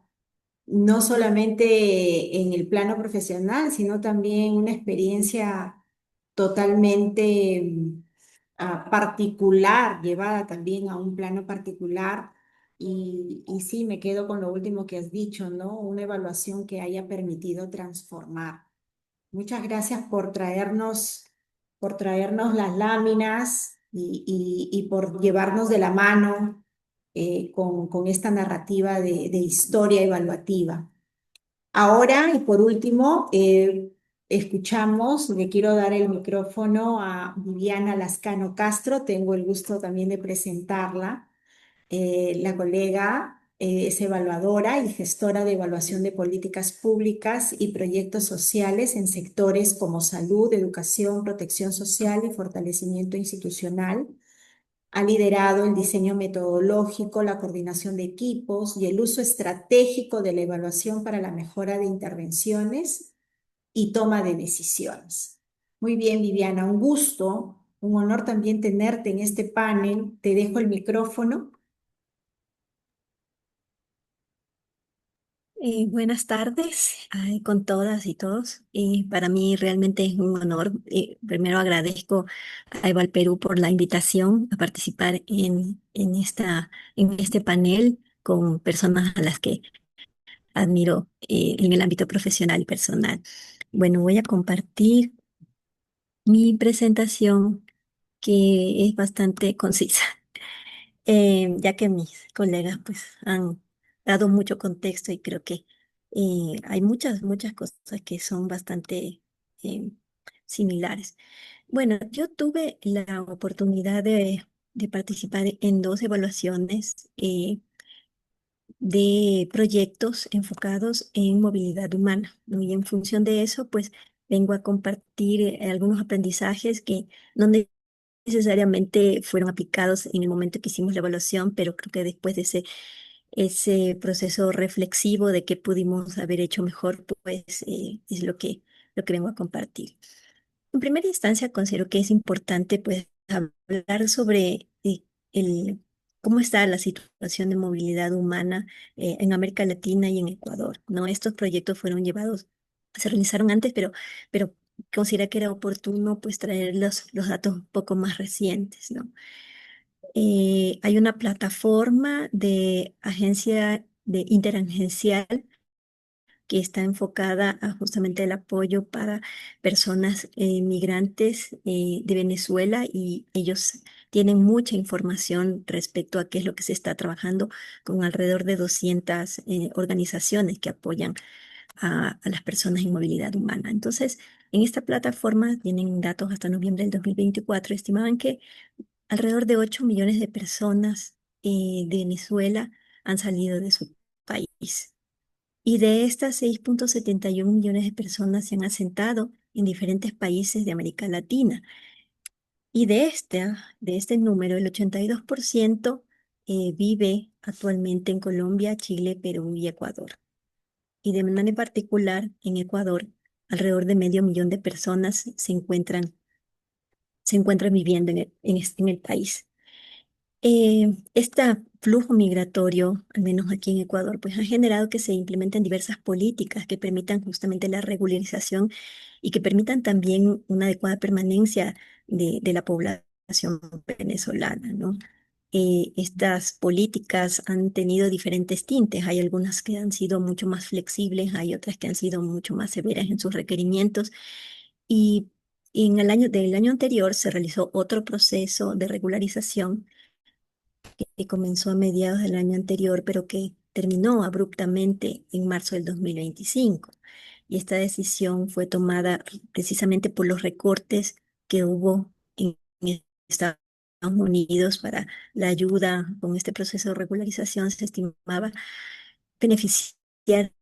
no solamente en el plano profesional, sino también una experiencia totalmente particular, llevada también a un plano particular. Y sí, me quedo con lo último que has dicho, ¿no? Una evaluación que haya permitido transformar. Muchas gracias por traernos las láminas y por llevarnos de la mano con esta narrativa de historia evaluativa. Ahora, y por último, le quiero dar el micrófono a Viviana Lascano Castro. Tengo el gusto también de presentarla. La colega es evaluadora y gestora de evaluación de políticas públicas y proyectos sociales en sectores como salud, educación, protección social y fortalecimiento institucional. Ha liderado el diseño metodológico, la coordinación de equipos y el uso estratégico de la evaluación para la mejora de intervenciones y toma de decisiones. Muy bien, Viviana, un gusto, un honor también tenerte en este panel. Te dejo el micrófono. Buenas tardes con todas y todos. Para mí realmente es un honor. Primero agradezco a Eval Perú por la invitación a participar en este panel con personas a las que admiro en el ámbito profesional y personal. Bueno, voy a compartir mi presentación que es bastante concisa. Ya que mis colegas pues han dado mucho contexto y creo que hay muchas cosas que son bastante eh, similares. Bueno, yo tuve la oportunidad de participar en dos evaluaciones de proyectos enfocados en movilidad humana, ¿no? Y en función de eso, pues vengo a compartir algunos aprendizajes que no necesariamente fueron aplicados en el momento que hicimos la evaluación, pero creo que después de ese proceso reflexivo de qué pudimos haber hecho mejor, pues es lo que vengo a compartir. En primera instancia, considero que es importante pues hablar sobre cómo está la situación de movilidad humana en América Latina y en Ecuador, ¿no? Estos proyectos fueron llevados, se realizaron antes, pero considera que era oportuno pues traer los datos un poco más recientes, ¿no? Hay una plataforma de agencia de interagencial que está enfocada a justamente el apoyo para personas migrantes de Venezuela, y ellos tienen mucha información respecto a qué es lo que se está trabajando con alrededor de 200 organizaciones que apoyan a las personas en movilidad humana. Entonces, en esta plataforma tienen datos hasta noviembre del 2024, estimaban que alrededor de 8 millones de personas de Venezuela han salido de su país. Y de estas 6,71 millones de personas se han asentado en diferentes países de América Latina. Y de este número, el 82% vive actualmente en Colombia, Chile, Perú y Ecuador. Y de manera particular, en Ecuador, alrededor de medio millón de personas se encuentran viviendo en el país. Este flujo migratorio, al menos aquí en Ecuador, pues ha generado que se implementen diversas políticas que permitan justamente la regularización y que permitan también una adecuada permanencia de la población venezolana, ¿no? Estas políticas han tenido diferentes tintes. Hay algunas que han sido mucho más flexibles, hay otras que han sido mucho más severas en sus requerimientos. Y del año anterior se realizó otro proceso de regularización que comenzó a mediados del año anterior, pero que terminó abruptamente en marzo del 2025. Y esta decisión fue tomada precisamente por los recortes que hubo en Estados Unidos para la ayuda con este proceso de regularización. Se estimaba beneficiar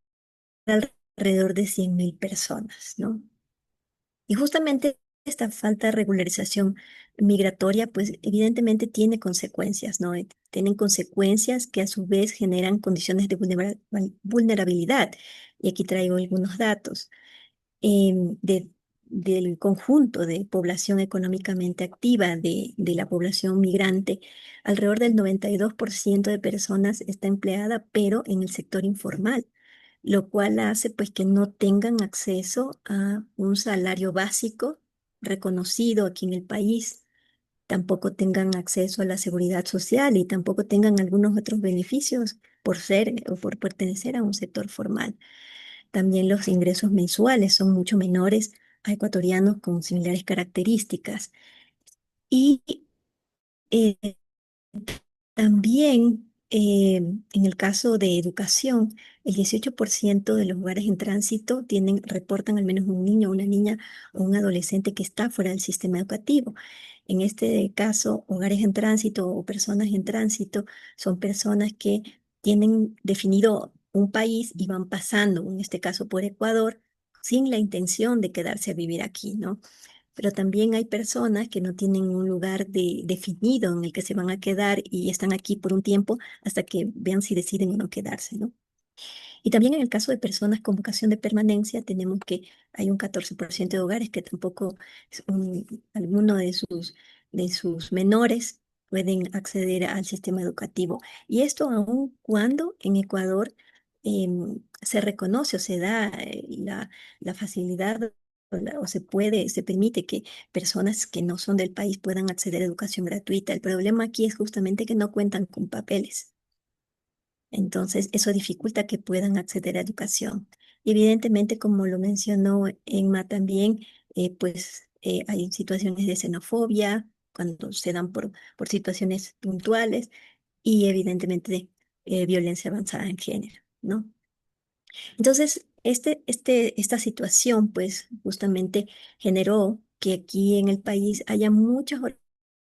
alrededor de 100.000 personas, ¿no? Y justamente esta falta de regularización migratoria, pues evidentemente tiene consecuencias, ¿no? Tienen consecuencias que a su vez generan condiciones de vulnerabilidad. Y aquí traigo algunos datos. Del conjunto de población económicamente activa de la población migrante, alrededor del 92% de personas está empleada, pero en el sector informal, lo cual hace pues que no tengan acceso a un salario básico reconocido aquí en el país, tampoco tengan acceso a la seguridad social y tampoco tengan algunos otros beneficios por ser o por pertenecer a un sector formal. También los ingresos mensuales son mucho menores a ecuatorianos con similares características. Y eh, también, en el caso de educación, el 18% de los hogares en tránsito reportan al menos un niño, una niña o un adolescente que está fuera del sistema educativo. En este caso, hogares en tránsito o personas en tránsito son personas que tienen definido un país y van pasando, en este caso por Ecuador, sin la intención de quedarse a vivir aquí, ¿no? Pero también hay personas que no tienen un lugar definido en el que se van a quedar y están aquí por un tiempo hasta que vean si deciden o no quedarse, ¿no? Y también en el caso de personas con vocación de permanencia, tenemos que hay un 14% de hogares que tampoco, alguno de sus menores pueden acceder al sistema educativo. Y esto aun cuando en Ecuador se reconoce o se da la facilidad o se permite que personas que no son del país puedan acceder a educación gratuita. El problema aquí es justamente que no cuentan con papeles. Entonces, eso dificulta que puedan acceder a educación. Y evidentemente, como lo mencionó Emma también, pues hay situaciones de xenofobia cuando se dan por situaciones puntuales, y evidentemente violencia avanzada en género, ¿no? Entonces, esta situación, pues, justamente generó que aquí en el país haya muchas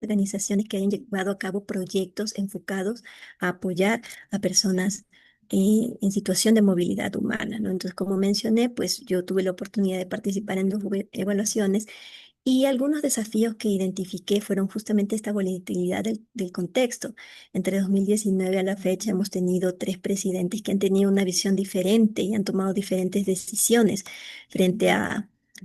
organizaciones que hayan llevado a cabo proyectos enfocados a apoyar a personas en situación de movilidad humana, ¿no? Entonces, como mencioné, pues yo tuve la oportunidad de participar en dos evaluaciones, y algunos desafíos que identifiqué fueron justamente esta volatilidad del contexto. Entre 2019 a la fecha hemos tenido 3 presidentes que han tenido una visión diferente y han tomado diferentes decisiones frente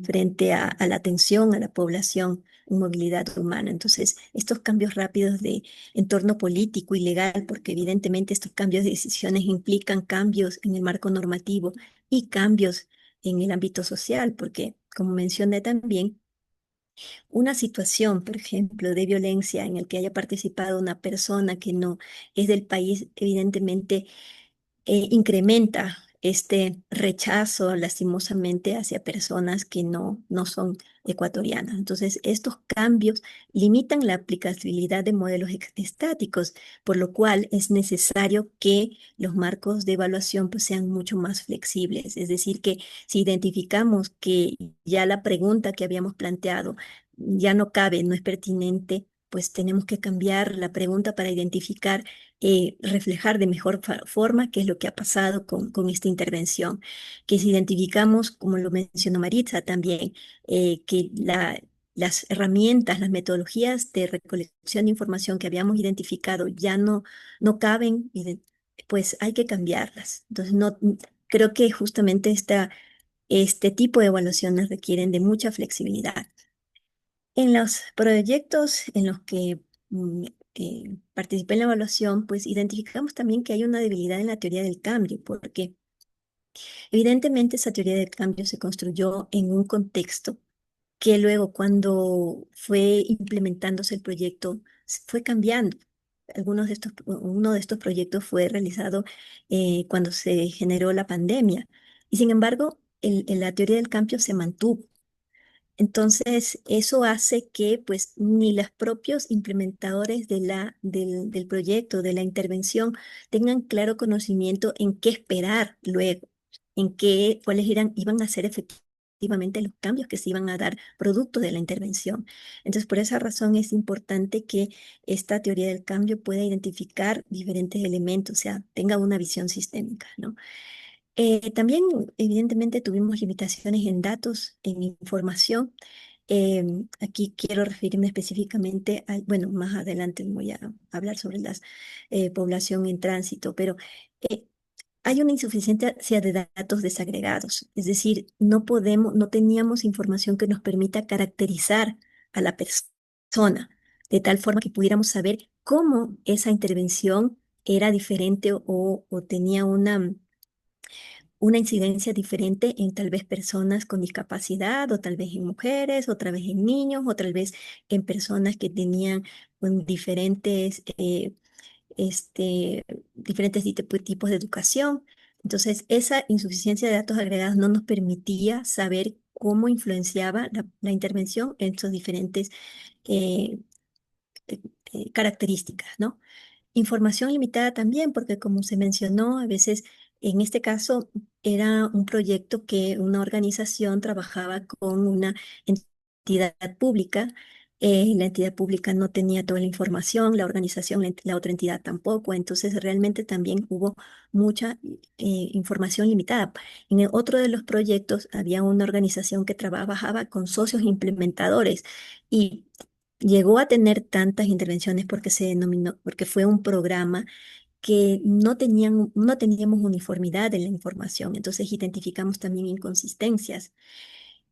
frente a la atención a la población en movilidad humana. Entonces, estos cambios rápidos de entorno político y legal, porque evidentemente estos cambios de decisiones implican cambios en el marco normativo y cambios en el ámbito social, porque, como mencioné también, una situación, por ejemplo, de violencia en el que haya participado una persona que no es del país, evidentemente incrementa este rechazo lastimosamente hacia personas que no son ecuatorianas. Entonces, estos cambios limitan la aplicabilidad de modelos estáticos, por lo cual es necesario que los marcos de evaluación pues, sean mucho más flexibles. Es decir, que si identificamos que ya la pregunta que habíamos planteado ya no cabe, no es pertinente, pues tenemos que cambiar la pregunta para identificar reflejar de mejor forma qué es lo que ha pasado con esta intervención. Que si identificamos, como lo mencionó Maritza también, que las herramientas, las metodologías de recolección de información que habíamos identificado ya no caben, pues hay que cambiarlas. Entonces, no, creo que justamente este tipo de evaluaciones requieren de mucha flexibilidad. En los proyectos en los que participé en la evaluación, pues identificamos también que hay una debilidad en la teoría del cambio, porque evidentemente esa teoría del cambio se construyó en un contexto que luego cuando fue implementándose el proyecto fue cambiando. Uno de estos proyectos fue realizado cuando se generó la pandemia y sin embargo la teoría del cambio se mantuvo. Entonces, eso hace que pues ni los propios implementadores del proyecto, de la intervención, tengan claro conocimiento en qué esperar luego, cuáles iban a ser efectivamente los cambios que se iban a dar producto de la intervención. Entonces, por esa razón es importante que esta teoría del cambio pueda identificar diferentes elementos, o sea, tenga una visión sistémica, ¿no? También, evidentemente, tuvimos limitaciones en datos, en información. Aquí quiero referirme específicamente bueno, más adelante voy a hablar sobre la población en tránsito, pero eh, hay una insuficiencia de datos desagregados, es decir, no teníamos información que nos permita caracterizar a la persona, de tal forma que pudiéramos saber cómo esa intervención era diferente o tenía una incidencia diferente en tal vez personas con discapacidad, o tal vez en mujeres, o tal vez en niños, o tal vez en personas que tenían diferentes, diferentes tipos de educación. Entonces, esa insuficiencia de datos agregados no nos permitía saber cómo influenciaba la intervención en sus diferentes eh, características, ¿no? Información limitada también, porque como se mencionó, a veces en este caso era un proyecto que una organización trabajaba con una entidad pública. La entidad pública no tenía toda la información, la organización, la otra entidad tampoco. Entonces realmente también hubo mucha información limitada. En otro de los proyectos había una organización que trabajaba con socios implementadores y llegó a tener tantas intervenciones porque se denominó, porque fue un programa que no teníamos uniformidad en la información, entonces identificamos también inconsistencias.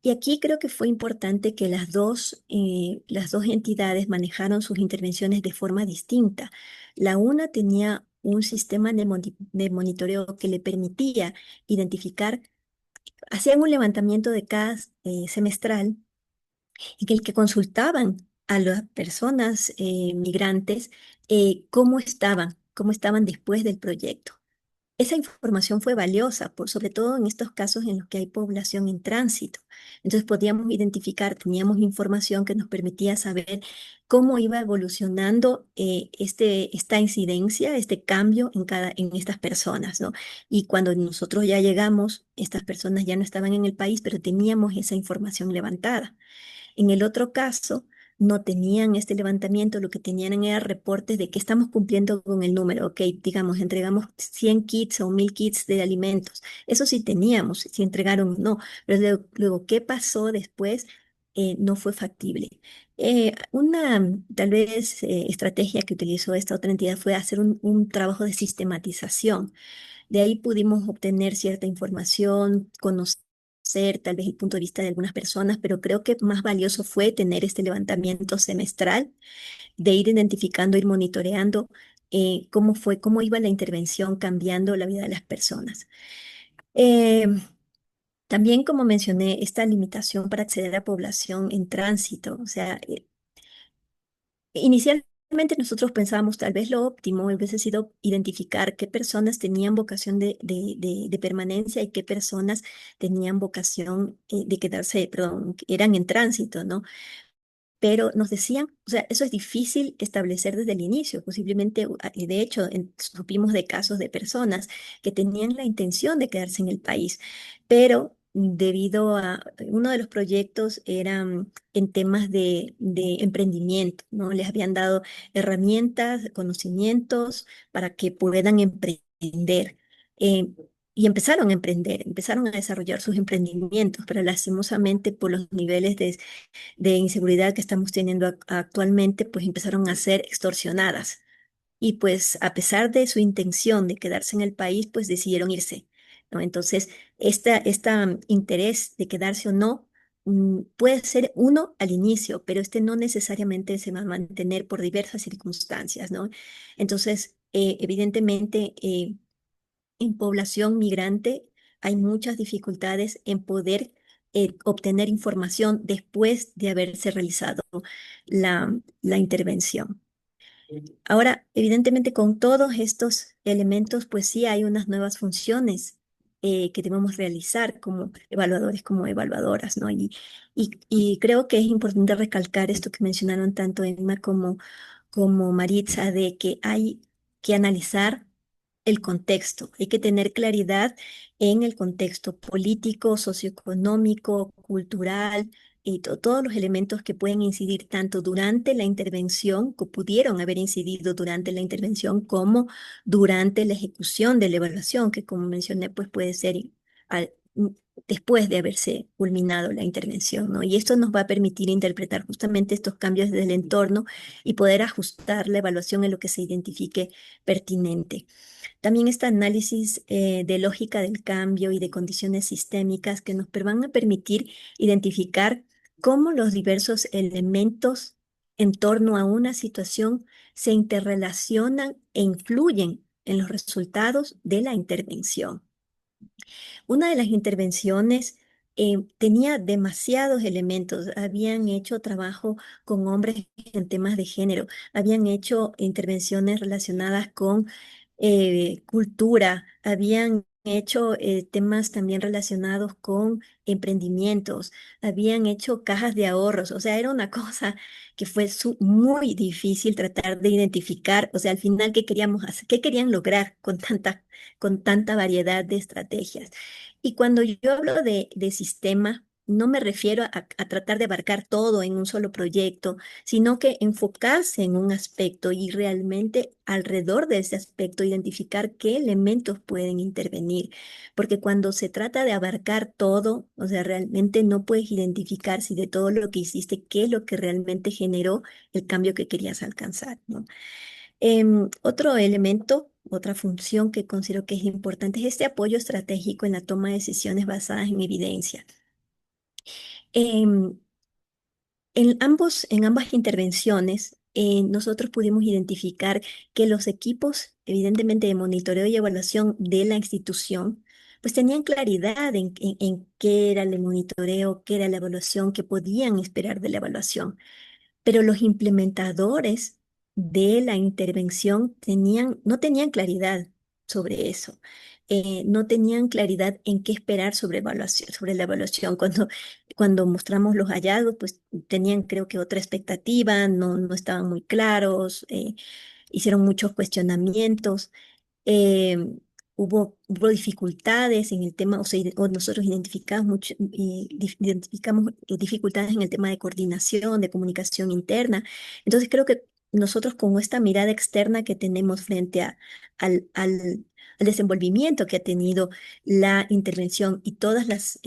Y aquí creo que fue importante que las dos entidades manejaron sus intervenciones de forma distinta. La una tenía un sistema de monitoreo que le permitía identificar, hacían un levantamiento de cada semestral en el que consultaban a las personas migrantes cómo estaban después del proyecto. Esa información fue valiosa, sobre todo en estos casos en los que hay población en tránsito. Entonces podíamos identificar, teníamos información que nos permitía saber cómo iba evolucionando esta incidencia, este cambio en estas personas, ¿no? Y cuando nosotros ya llegamos, estas personas ya no estaban en el país, pero teníamos esa información levantada. En el otro caso, no tenían este levantamiento, lo que tenían era reportes de que estamos cumpliendo con el número, ok, digamos, entregamos 100 kits o 1000 kits de alimentos. Eso sí teníamos, si entregaron o no, pero luego, ¿qué pasó después? No fue factible. Una tal vez estrategia que utilizó esta otra entidad fue hacer un trabajo de sistematización. De ahí pudimos obtener cierta información, conocer conocer tal vez el punto de vista de algunas personas, pero creo que más valioso fue tener este levantamiento semestral, de ir identificando, ir monitoreando cómo iba la intervención cambiando la vida de las personas. Eh, También, como mencioné, esta limitación para acceder a población en tránsito, o sea, inicialmente nosotros pensábamos tal vez lo óptimo hubiese sido identificar qué personas tenían vocación de permanencia y qué personas tenían vocación de quedarse, perdón, eran en tránsito, ¿no? Pero nos decían, o sea, eso es difícil establecer desde el inicio. Posiblemente, y de hecho, supimos de casos de personas que tenían la intención de quedarse en el país, pero debido a uno de los proyectos eran en temas de emprendimiento, ¿no? Les habían dado herramientas, conocimientos para que puedan emprender. eh, y empezaron a emprender, empezaron a desarrollar sus emprendimientos, pero lastimosamente por los niveles de inseguridad que estamos teniendo actualmente, pues empezaron a ser extorsionadas. Y pues a pesar de su intención de quedarse en el país, pues decidieron irse, ¿no? Entonces, esta interés de quedarse o no puede ser uno al inicio, pero este no necesariamente se va a mantener por diversas circunstancias, ¿no? Entonces, evidentemente, en población migrante hay muchas dificultades en poder obtener información después de haberse realizado la intervención. Ahora, evidentemente, con todos estos elementos, pues sí hay unas nuevas funciones que debemos realizar como evaluadores, como evaluadoras, ¿no? Y creo que es importante recalcar esto que mencionaron tanto Emma como Maritza, de que hay que analizar el contexto. Hay que tener claridad en el contexto político, socioeconómico, cultural y todos los elementos que pueden incidir tanto durante la intervención, que pudieron haber incidido durante la intervención, como durante la ejecución de la evaluación, que como mencioné, pues puede ser al- después de haberse culminado la intervención, ¿no? Y esto nos va a permitir interpretar justamente estos cambios del entorno y poder ajustar la evaluación en lo que se identifique pertinente. También este análisis de lógica del cambio y de condiciones sistémicas que nos van a permitir identificar cómo los diversos elementos en torno a una situación se interrelacionan e influyen en los resultados de la intervención. Una de las intervenciones tenía demasiados elementos. Habían hecho trabajo con hombres en temas de género, habían hecho intervenciones relacionadas con cultura, habían hecho temas también relacionados con emprendimientos, habían hecho cajas de ahorros. O sea, era una cosa que fue muy difícil tratar de identificar, o sea, al final, ¿qué queríamos hacer? ¿Qué querían lograr con tanta variedad de estrategias? Y cuando yo hablo de sistema, no me refiero a tratar de abarcar todo en un solo proyecto, sino que enfocarse en un aspecto y realmente alrededor de ese aspecto identificar qué elementos pueden intervenir. Porque cuando se trata de abarcar todo, o sea, realmente no puedes identificar si de todo lo que hiciste, qué es lo que realmente generó el cambio que querías alcanzar, ¿no? Otro elemento, otra función que considero que es importante es este apoyo estratégico en la toma de decisiones basadas en evidencia. Em, en ambas intervenciones, nosotros pudimos identificar que los equipos, evidentemente, de monitoreo y evaluación de la institución, pues tenían claridad en qué era el monitoreo, qué era la evaluación, qué podían esperar de la evaluación, pero los implementadores de la intervención no tenían claridad sobre eso. No tenían claridad en qué esperar sobre la evaluación. Cuando mostramos los hallazgos, pues tenían, creo que, otra expectativa, no estaban muy claros, hicieron muchos cuestionamientos. eh, hubo dificultades en el tema, o nosotros identificamos dificultades en el tema de coordinación, de comunicación interna. Entonces creo que nosotros, con esta mirada externa que tenemos frente al desenvolvimiento que ha tenido la intervención y todas las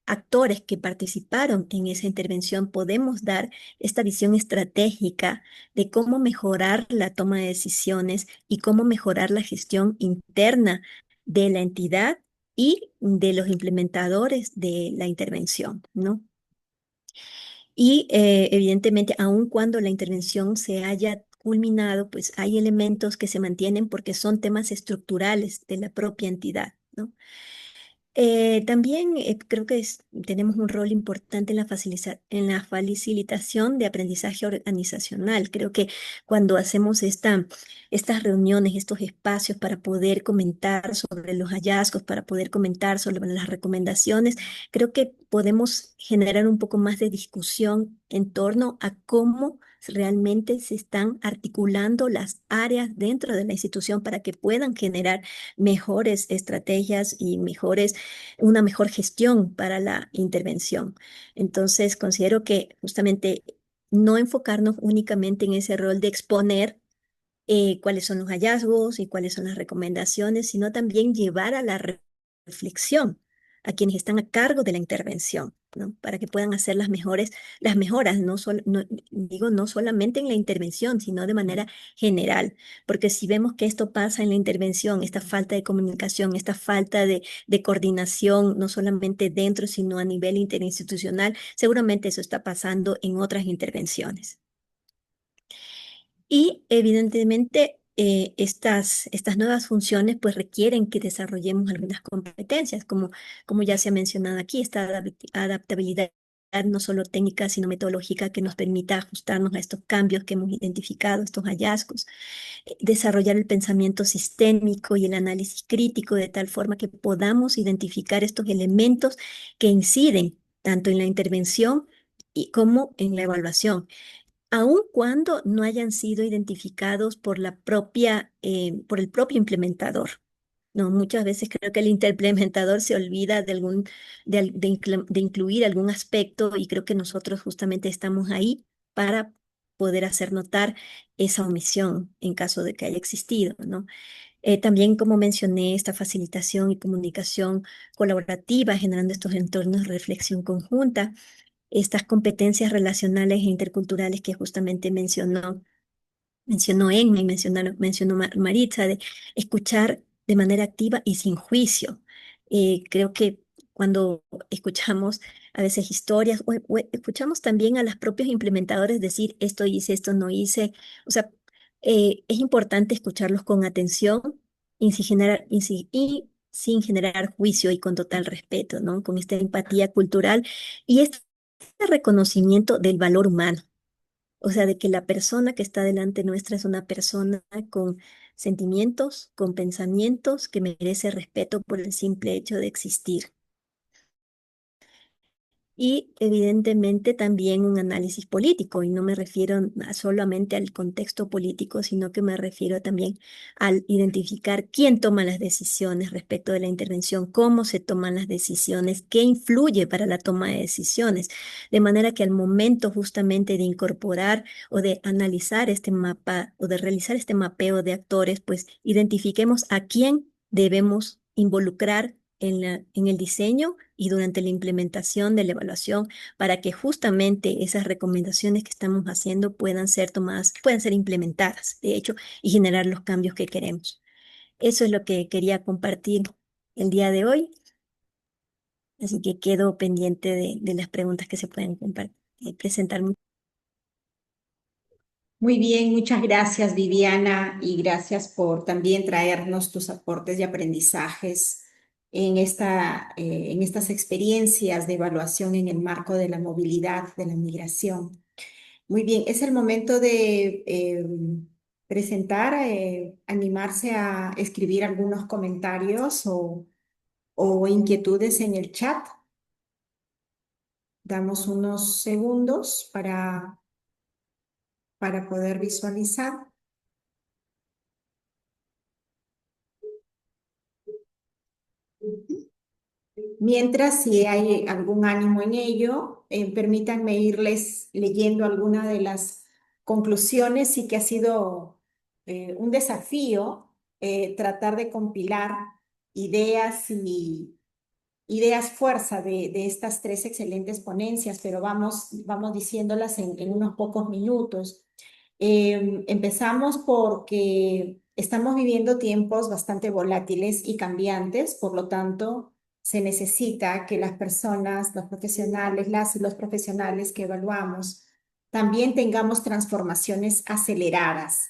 actores que participaron en esa intervención, podemos dar esta visión estratégica de cómo mejorar la toma de decisiones y cómo mejorar la gestión interna de la entidad y de los implementadores de la intervención, ¿no? Y evidentemente, aun cuando la intervención se haya culminado, pues hay elementos que se mantienen porque son temas estructurales de la propia entidad, ¿no? También creo que tenemos un rol importante en en la facilitación de aprendizaje organizacional. Creo que cuando hacemos estas reuniones, estos espacios para poder comentar sobre los hallazgos, para poder comentar sobre las recomendaciones, creo que podemos generar un poco más de discusión en torno a cómo realmente se están articulando las áreas dentro de la institución para que puedan generar mejores estrategias y una mejor gestión para la intervención. Entonces, considero que justamente no enfocarnos únicamente en ese rol de exponer cuáles son los hallazgos y cuáles son las recomendaciones, sino también llevar a la reflexión a quienes están a cargo de la intervención, ¿no? Para que puedan hacer las mejoras, digo, no solamente en la intervención, sino de manera general. Porque si vemos que esto pasa en la intervención, esta falta de comunicación, esta falta de coordinación, no solamente dentro, sino a nivel interinstitucional, seguramente eso está pasando en otras intervenciones. Y evidentemente estas nuevas funciones pues requieren que desarrollemos algunas competencias, como ya se ha mencionado aquí, esta adaptabilidad no solo técnica, sino metodológica que nos permita ajustarnos a estos cambios que hemos identificado, estos hallazgos, desarrollar el pensamiento sistémico y el análisis crítico de tal forma que podamos identificar estos elementos que inciden tanto en la intervención como en la evaluación aun cuando no hayan sido identificados por por el propio implementador. No, muchas veces creo que el implementador se olvida de incluir algún aspecto y creo que nosotros justamente estamos ahí para poder hacer notar esa omisión en caso de que haya existido, ¿no? También, como mencioné, esta facilitación y comunicación colaborativa, generando estos entornos de reflexión conjunta, estas competencias relacionales e interculturales que justamente mencionó Emma y mencionó Maritza, de escuchar de manera activa y sin juicio. Creo que cuando escuchamos a veces historias o escuchamos también a los propios implementadores decir esto hice, esto no hice, o sea, es importante escucharlos con atención y sin generar juicio y con total respeto, ¿no? Con esta empatía cultural y este reconocimiento del valor humano. O sea, de que la persona que está delante nuestra es una persona con sentimientos, con pensamientos, que merece respeto por el simple hecho de existir. Y evidentemente también un análisis político, y no me refiero solamente al contexto político, sino que me refiero también al identificar quién toma las decisiones respecto de la intervención, cómo se toman las decisiones, qué influye para la toma de decisiones, de manera que al momento justamente de incorporar o de analizar este mapa o de realizar este mapeo de actores, pues identifiquemos a quién debemos involucrar en el diseño y durante la implementación de la evaluación para que justamente esas recomendaciones que estamos haciendo puedan ser tomadas, puedan ser implementadas, de hecho, y generar los cambios que queremos. Eso es lo que quería compartir el día de hoy, así que quedo pendiente de las preguntas que se pueden presentar. Muy bien, muchas gracias, Viviana, y gracias por también traernos tus aportes y aprendizajes en estas experiencias de evaluación en el marco de la movilidad, de la migración. Muy bien, es el momento de presentar, animarse a escribir algunos comentarios o inquietudes en el chat. Damos unos segundos para poder visualizar. Mientras, si hay algún ánimo en ello, permítanme irles leyendo alguna de las conclusiones. Sí que ha sido un desafío tratar de compilar ideas y ideas fuerza de estas tres excelentes ponencias, pero vamos diciéndolas en unos pocos minutos. Empezamos porque Estamos viviendo tiempos bastante volátiles y cambiantes, por lo tanto, se necesita que las personas, los profesionales, las y los profesionales que evaluamos, también tengamos transformaciones aceleradas.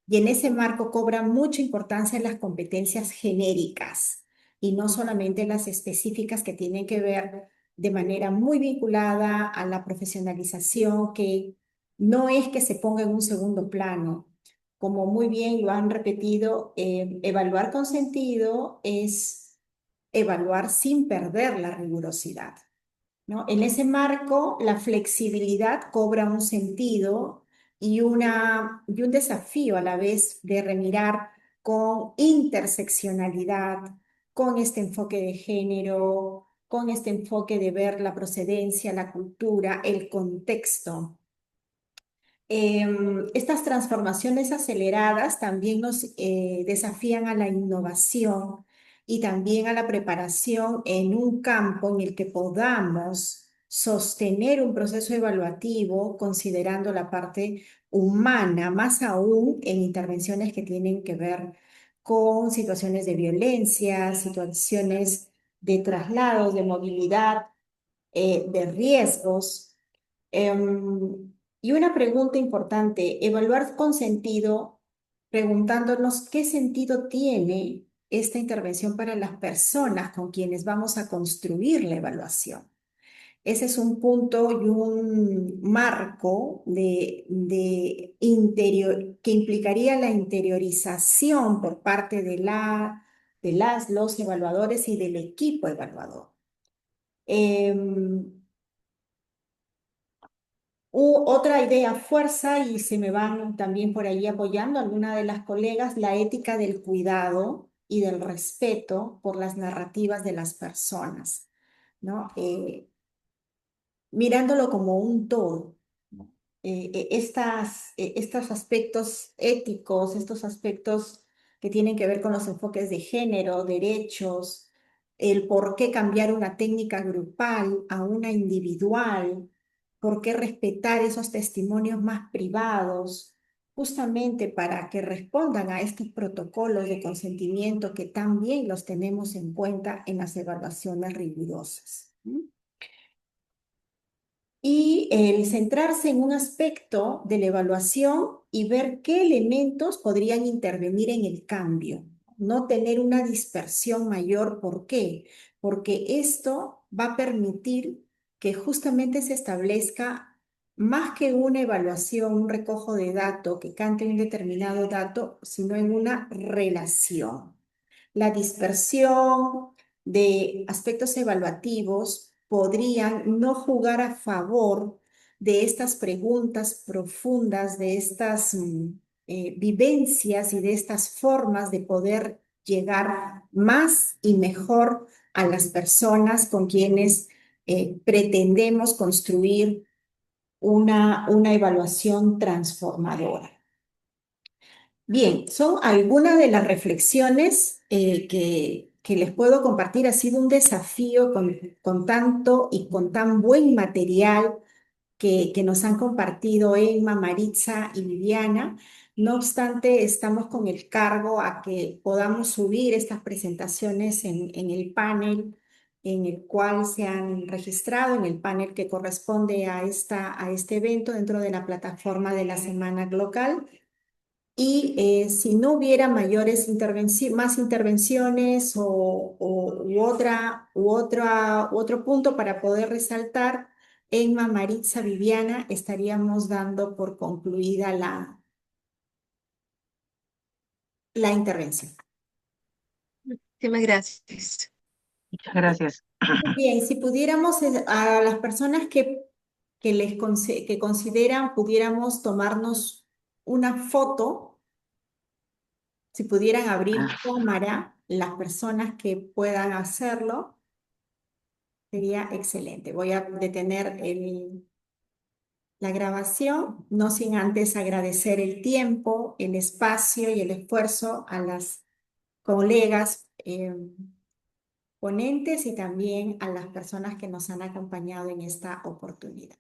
Y en ese marco cobra mucha importancia las competencias genéricas y no solamente las específicas que tienen que ver de manera muy vinculada a la profesionalización, que no es que se ponga en un segundo plano. Como muy bien lo han repetido, evaluar con sentido es evaluar sin perder la rigurosidad, ¿no? En ese marco, la flexibilidad cobra un sentido y un desafío a la vez de remirar con interseccionalidad, con este enfoque de género, con este enfoque de ver la procedencia, la cultura, el contexto. Estas transformaciones aceleradas también nos desafían a la innovación y también a la preparación en un campo en el que podamos sostener un proceso evaluativo considerando la parte humana, más aún en intervenciones que tienen que ver con situaciones de violencia, situaciones de traslados, de movilidad, de riesgos. Y una pregunta importante, evaluar con sentido, preguntándonos qué sentido tiene esta intervención para las personas con quienes vamos a construir la evaluación. Ese es un punto y un marco que implicaría la interiorización por parte de los evaluadores y del equipo evaluador. Otra idea fuerza, y se me van también por ahí apoyando algunas de las colegas, la ética del cuidado y del respeto por las narrativas de las personas, ¿no? Mirándolo como un todo, ¿no? Estos aspectos éticos, estos aspectos que tienen que ver con los enfoques de género, derechos, el por qué cambiar una técnica grupal a una individual, por qué respetar esos testimonios más privados, justamente para que respondan a estos protocolos de consentimiento que también los tenemos en cuenta en las evaluaciones rigurosas. Y el centrarse en un aspecto de la evaluación y ver qué elementos podrían intervenir en el cambio, no tener una dispersión mayor. ¿Por qué? Porque esto va a permitir que justamente se establezca más que una evaluación, un recojo de datos que cante un determinado dato, sino en una relación. La dispersión de aspectos evaluativos podrían no jugar a favor de estas preguntas profundas, de estas vivencias y de estas formas de poder llegar más y mejor a las personas con quienes pretendemos construir una evaluación transformadora. Bien, son algunas de las reflexiones que les puedo compartir. Ha sido un desafío con tanto y con tan buen material que nos han compartido Emma, Maritza y Viviana. No obstante, estamos con el cargo a que podamos subir estas presentaciones en el panel en el cual se han registrado, en el panel que corresponde a este evento dentro de la plataforma de la Semana Local. Y si no hubiera más intervenciones u otro punto para poder resaltar, Emma, Maritza, Viviana, estaríamos dando por concluida la intervención. Muchísimas gracias. Muchas gracias. Bien, si pudiéramos a las personas que consideran, pudiéramos tomarnos una foto. Si pudieran abrir cámara, las personas que puedan hacerlo, sería excelente. Voy a detener la grabación, no sin antes agradecer el tiempo, el espacio y el esfuerzo a las colegas ponentes y también a las personas que nos han acompañado en esta oportunidad.